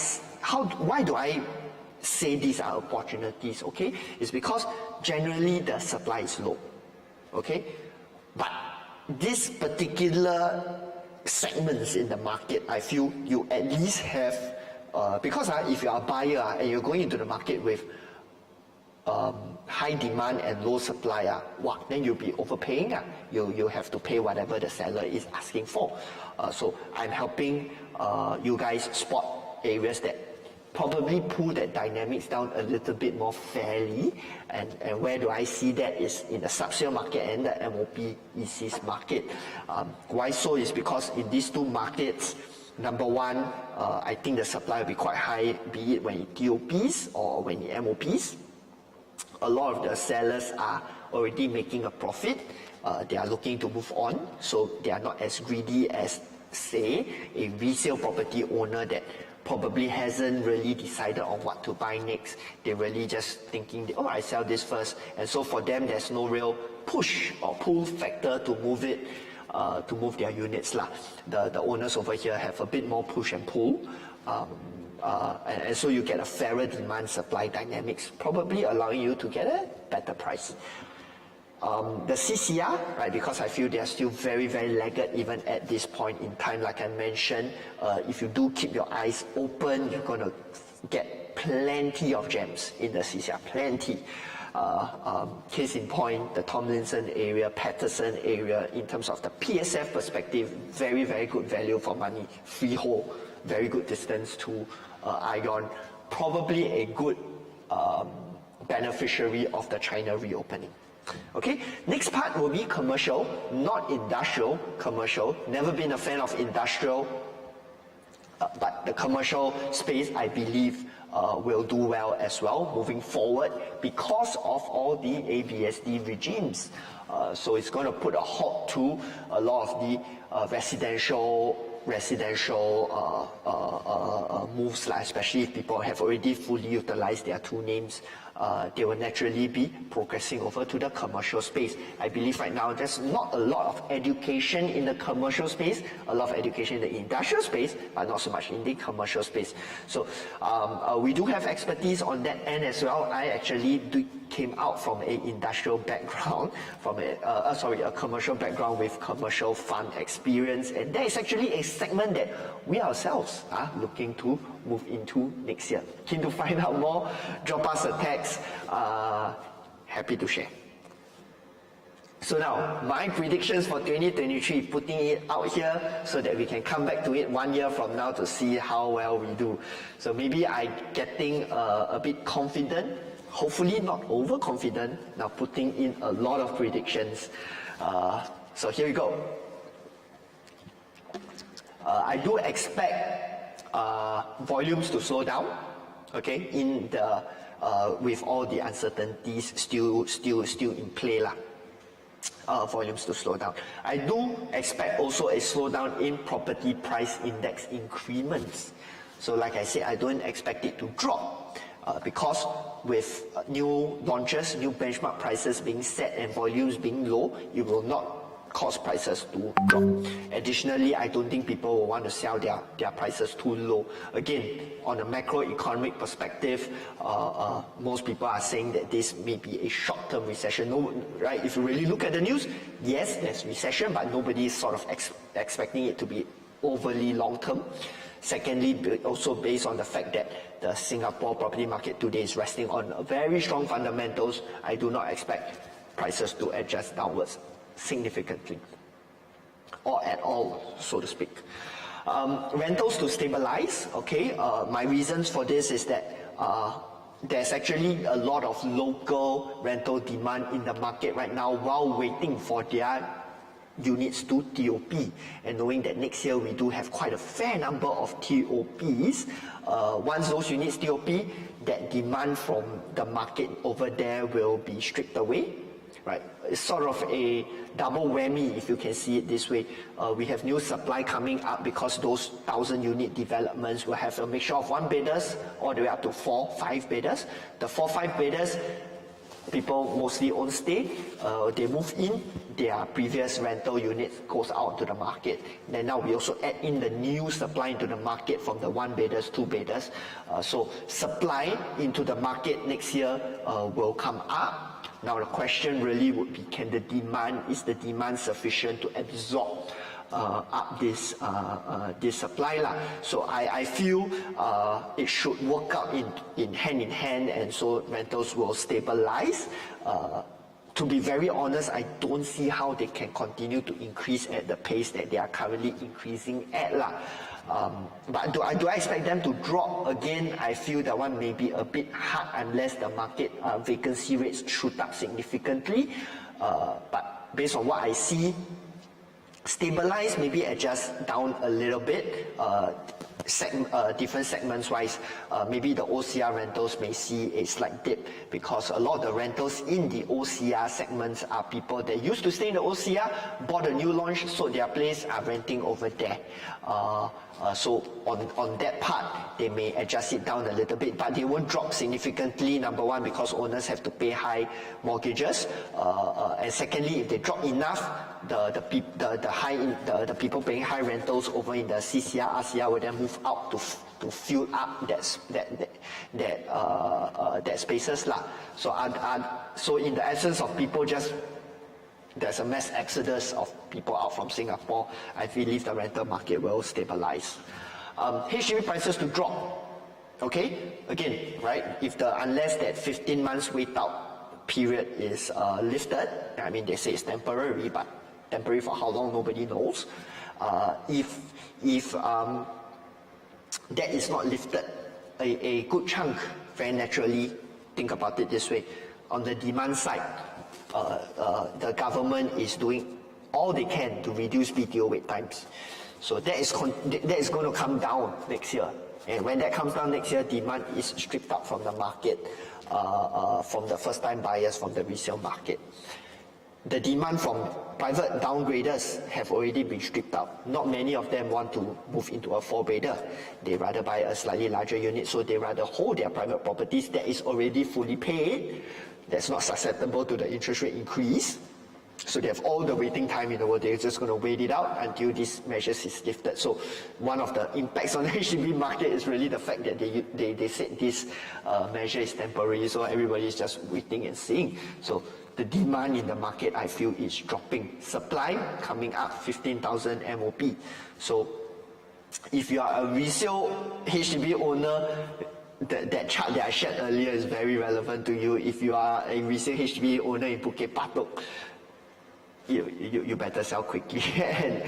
say these are opportunities? Okay, it's because generally the supply is low. Okay, but this particular segments in the market, I feel you at least have because if you are a buyer and you're going into the market with high demand and low supply, then you'll be overpaying. You have to pay whatever the seller is asking for. So I'm helping you guys spot areas that probably pull that dynamics down a little bit more fairly. And where do I see that is in the sub-sale market and the MOP ECs market. Why so is because in these two markets, number one, I think the supply will be quite high, be it when it TOPs or when it MOPs. A lot of the sellers are already making a profit. They are looking to move on, so they are not as greedy as, say, a resale property owner that probably hasn't really decided on what to buy next. They're really just thinking, oh, I sell this first. And so for them, there's no real push or pull factor to move it, to move their units. The owners over here have a bit more push and pull. And so you get a fairer demand-supply dynamics, probably allowing you to get a better price. The CCR, right, because I feel they are still very, very laggard even at this point in time. Like I mentioned, if you do keep your eyes open, you're going to get plenty of gems in the CCR, plenty. Case in point, the Tomlinson area, Patterson area, in terms of the PSF perspective, very, very good value for money, freehold, very good distance to Ion, probably a good beneficiary of the China reopening. Okay, next part will be commercial, not industrial, commercial. Never been a fan of industrial, but the commercial space, I believe, will do well as well moving forward because of all the ABSD regimes. So it's going to put a halt to a lot of the residential moves, especially if people have already fully utilized their two names. They will naturally be progressing over to the commercial space. I believe right now there's not a lot of education in the commercial space, a lot of education in the industrial space, but not so much in the commercial space. So we do have expertise on that end as well. I actually came out from an industrial background, from a commercial background with commercial fund experience, and that is actually a segment that we ourselves are looking to move into next year. Keen to find out more? Drop us a text. Happy to share. So now, my predictions for 2023, putting it out here so that we can come back to it 1 year from now to see how well we do. So maybe I'm getting a bit confident, hopefully not overconfident, now putting in a lot of predictions. So here we go. I do expect volumes to slow down, okay, in the with all the uncertainties still in play, volumes to slow down. I do expect also a slowdown in property price index increments. So like I said, I don't expect it to drop because with new launches, new benchmark prices being set and volumes being low, it will not cause prices to drop. Additionally, I don't think people will want to sell their prices too low. Again, on a macroeconomic perspective, most people are saying that this may be a short-term recession. No, right? If you really look at the news, yes, there's recession, but nobody is sort of expecting it to be overly long-term. Secondly, also based on the fact that the Singapore property market today is resting on very strong fundamentals, I do not expect prices to adjust downwards significantly, or at all, so to speak. Rentals to stabilize, okay. My reasons for this is that there's actually a lot of local rental demand in the market right now while waiting for their units to TOP, and knowing that next year we do have quite a fair number of TOPs, once those units TOP, that demand from the market over there will be stripped away, right? It's sort of a double whammy if you can see it this way. We have new supply coming up because those 1,000 unit developments will have a mixture of 1 bidders all the way up to 4, 5 bidders. The 4, 5 bidders, people mostly own stay, they move in, their previous rental units goes out to the market. Then now we also add in the new supply into the market from the 1 bidders, 2 bidders. So supply into the market next year will come up. Now the question really would be, is the demand sufficient to absorb up this supply lah? So I feel it should work out in hand, and so rentals will stabilize. To be very honest, I don't see how they can continue to increase at the pace that they are currently increasing at lah. But do I expect them to drop again? I feel that one may be a bit hard unless the market vacancy rates shoot up significantly. But based on what I see, stabilize, maybe adjust down a little bit. Different segments wise, maybe the OCR rentals may see a slight dip because a lot of the rentals in the OCR segments are people that used to stay in the OCR, bought a new launch, sold their place, are renting over there. So on that part, they may adjust it down a little bit, but they won't drop significantly. Number one, because owners have to pay high mortgages, and secondly, if they drop enough, the people paying high rentals over in the CCR, RCR will then move out to fill up that spaces lah. So in the essence of people there's a mass exodus of people out from Singapore, I believe the rental market will stabilize. HDB prices to drop. Okay, again, right? Unless that 15 months wait out period is lifted, I mean they say it's temporary, but temporary for how long nobody knows. If that is not lifted, a good chunk, very naturally, think about it this way, on the demand side, the government is doing all they can to reduce BTO wait times. So that is going to come down next year. And when that comes down next year, demand is stripped out from the market, from the first-time buyers, from the resale market. The demand from private downgraders have already been stripped out. Not many of them want to move into a 4-bedder. They rather buy a slightly larger unit, so they rather hold their private properties that is already fully paid, that's not susceptible to the interest rate increase. So they have all the waiting time in the world. They're just going to wait it out until this measures is lifted. So one of the impacts on the HDB market is really the fact that they said this measure is temporary, so everybody is just waiting and seeing. So the demand in the market, I feel, is dropping. Supply coming up, 15,000 MOP. So if you are a resale HDB owner, that chart that I shared earlier is very relevant to you. If you are a resale HDB owner in Bukit Batok, you better sell quickly and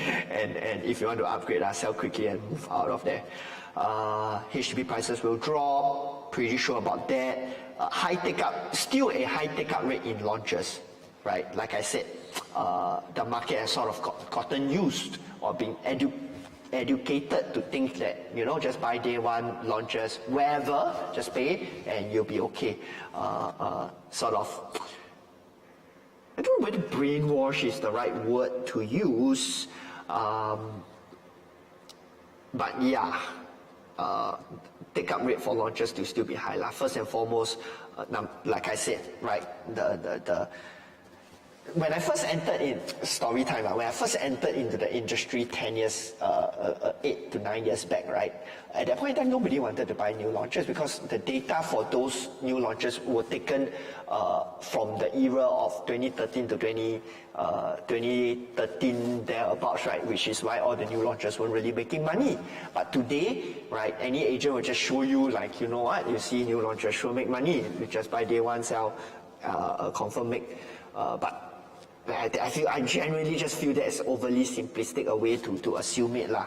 if you want to upgrade, sell quickly and move out of there. HDB prices will drop, pretty sure about that. High take-up, still a high take-up rate in launches, right? Like I said, the market has sort of gotten used or been educated to think that, just buy day one launches, wherever, just pay and you'll be okay. Sort of, I don't know whether brainwash is the right word to use, but yeah, take-up rate for launches to still be high. First and foremost, like I said, right, when I first entered in story time, when I first entered into the industry 10 years, 8 to 9 years back, right, at that point in time, nobody wanted to buy new launches because the data for those new launches were taken from the era of 2013 to 2013 thereabouts, right, which is why all the new launches weren't really making money. But today, right, any agent will just show you, like, you know what, you see new launches sure make money, you just buy day one, sell, confirm make. But I genuinely just feel that it's overly simplistic a way to assume it lah.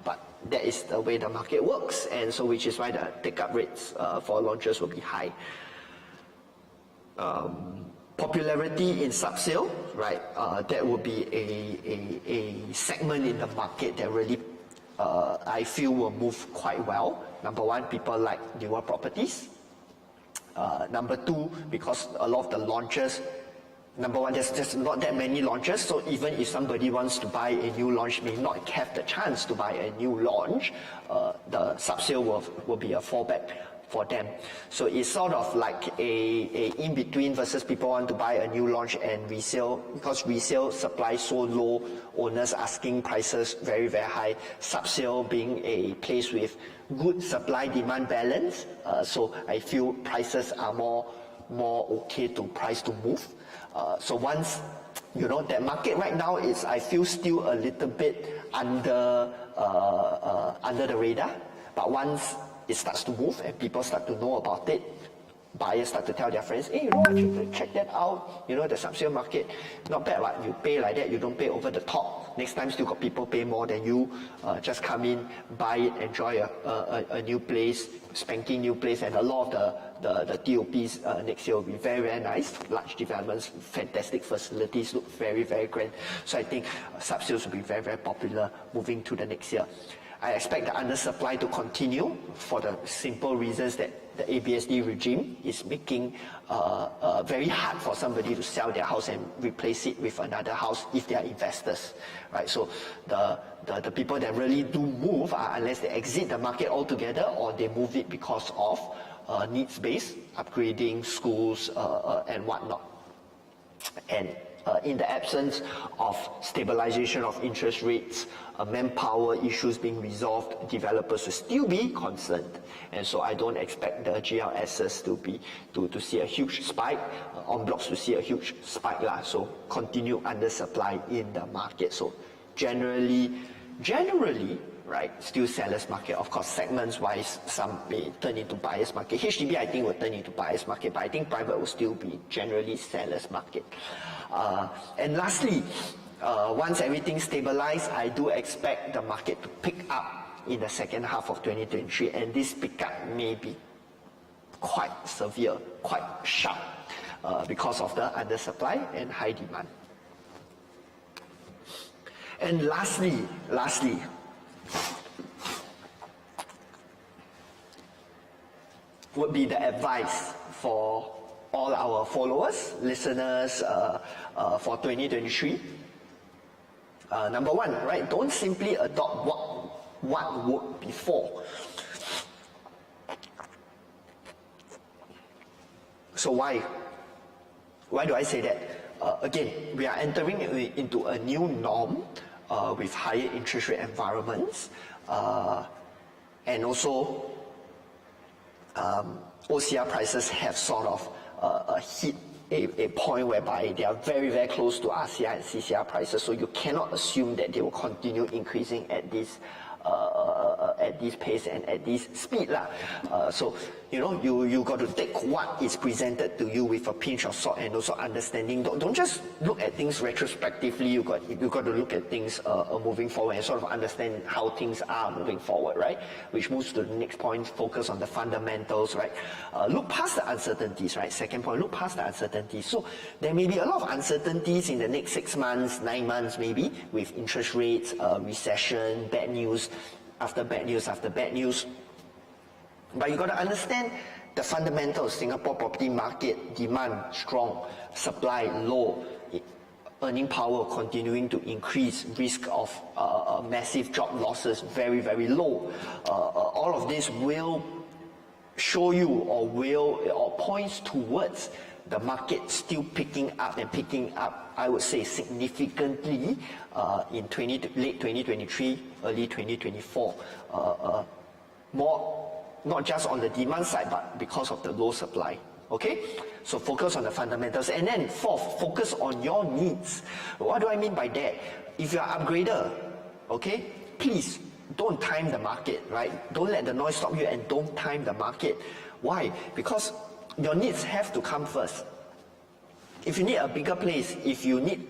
But that is the way the market works, and so which is why the take-up rates for launches will be high. Popularity in sub-sale, right? That would be a segment in the market that really I feel will move quite well. Number one, people like newer properties. Number two, because a lot of the launches, number one, there's just not that many launches, so even if somebody wants to buy a new launch, may not have the chance to buy a new launch, the sub-sale will be a fallback for them. So it's sort of like a in-between versus people want to buy a new launch and resale, because resale supply so low, owners asking prices very, very high, sub-sale being a place with good supply-demand balance, so I feel prices are more okay to price to move. So once, that market right now is, I feel, still a little bit under the radar, but once it starts to move and people start to know about it, buyers start to tell their friends, hey, you know what, you can check that out, the sub-sale market, not bad, what, you pay like that, you don't pay over the top, next time still got people pay more than you, just come in, buy it, enjoy a new place, spanking new place, and a lot of the TOPs next year will be very, very nice, large developments, fantastic facilities, look very, very grand, so I think sub-sales will be very, very popular moving to the next year. I expect the undersupply to continue for the simple reasons that the ABSD regime is making very hard for somebody to sell their house and replace it with another house if they are investors, right? So the people that really do move are unless they exit the market altogether or they move it because of needs-based, upgrading schools and whatnot. And in the absence of stabilization of interest rates, manpower issues being resolved, developers will still be concerned. And so I don't expect the GLSs to see a huge spike, en blocs to see a huge spike. So continue undersupply in the market. So generally, right, still seller's market. Of course, segments-wise, some may turn into buyer's market. HDB, I think, will turn into buyer's market, but I think private will still be generally seller's market. And lastly, once everything stabilizes, I do expect the market to pick up in the second half of 2023, and this pickup may be quite severe, quite sharp, because of the undersupply and high demand. And lastly, would be the advice for all our followers, listeners for 2023. Number one, right, don't simply adopt what worked before. So why do I say that? Again, we are entering into a new norm with higher interest rate environments, and also OCR prices have sort of hit a point whereby they are very, very close to RCR and CCR prices, so you cannot assume that they will continue increasing at this pace and at this speed. So, you got to take what is presented to you with a pinch of salt and also understanding. Don't just look at things retrospectively, you got to look at things moving forward and sort of understand how things are moving forward, right? Which moves to the next point, focus on the fundamentals, right? Look past the uncertainties, right? Second point, look past the uncertainties. So there may be a lot of uncertainties in the next 6 months, 9 months maybe, with interest rates, recession, bad news after bad news after bad news. But you got to understand the fundamentals. Singapore property market, demand strong, supply low, earning power continuing to increase, risk of massive job losses very, very low. All of this will show you or points towards the market still picking up, I would say, significantly in late 2023, early 2024. More, not just on the demand side, but because of the low supply. Okay? So focus on the fundamentals. And then fourth, focus on your needs. What do I mean by that? If you're an upgrader, okay, please don't time the market, right? Don't let the noise stop you and don't time the market. Why? Because your needs have to come first. If you need a bigger place, if you need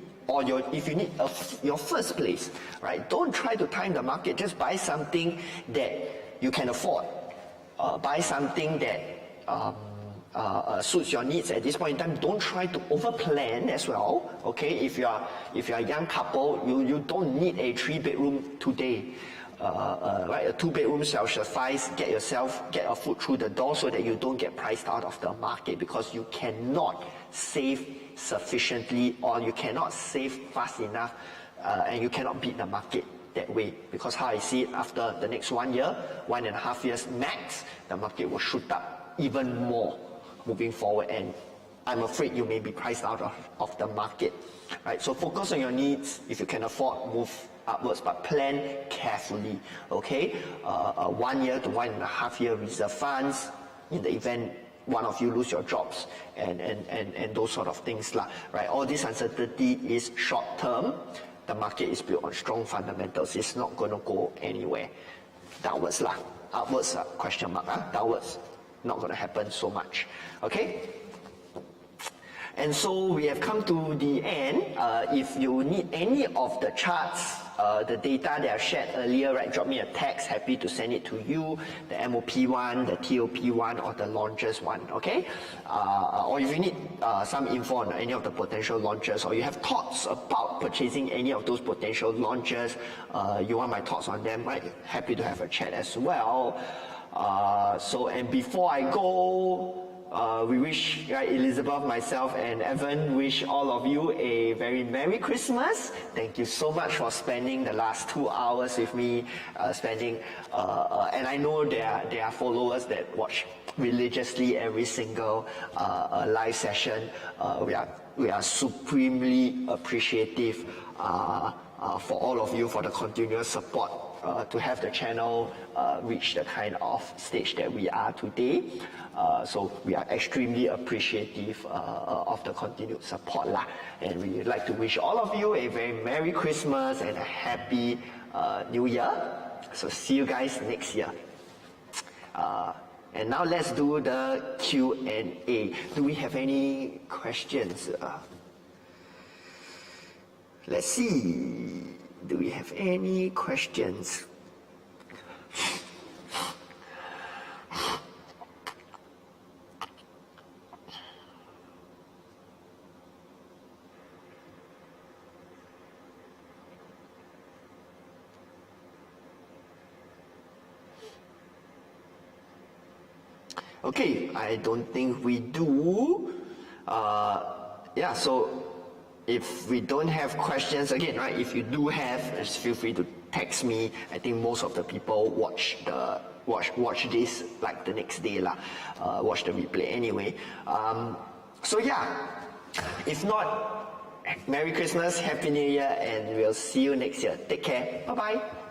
your first place, right? Don't try to time the market. Just buy something that you can afford. Buy something that suits your needs at this point in time. Don't try to overplan as well. Okay, if you are a young couple, you don't need a 3-bedroom today. Right, a 2-bedroom shall suffice. Get a foot through the door so that you don't get priced out of the market, because you cannot save sufficiently, or you cannot save fast enough, and you cannot beat the market that way. Because how I see it, after the next 1 year, 1.5 years max, the market will shoot up even more moving forward, and I'm afraid you may be priced out of the market. Right, so focus on your needs. If you can afford, move upwards, but plan carefully. Okay, 1 year to 1.5 year reserve funds in the event one of you lose your jobs, and those sort of things lah. Right, all this uncertainty is short term. The market is built on strong fundamentals. It's not going to go anywhere downwards lah. Upwards question mark. Downwards not going to happen so much. Okay. And so we have come to the end. If you need any of the charts, the data that I've shared earlier, right, drop me a text. Happy to send it to you. The MOP one, the TOP one, or the launches one. Okay. Or if you need some info on any of the potential launches, or you have thoughts about purchasing any of those potential launches, you want my thoughts on them, right? Happy to have a chat as well. And before I go, we wish, right, Elizabeth, myself, and Evan wish all of you a very Merry Christmas. Thank you so much for spending the last 2 hours with me, and I know there are followers that watch religiously every single live session. We are supremely appreciative for all of you, for the continuous support to have the channel reach the kind of stage that we are today. So we are extremely appreciative of the continued support lah. And we would like to wish all of you a very Merry Christmas and a Happy New Year. So see you guys next year. And now let's do the Q&A. Do we have any questions? Let's see. Do we have any questions? Okay, I don't think we do. Yeah, so if we don't have questions, again, right, if you do have, just feel free to text me. I think most of the people watch this like the next day lah, watch the replay anyway. So yeah, if not, Merry Christmas, Happy New Year, and we'll see you next year. Take care. Bye-bye.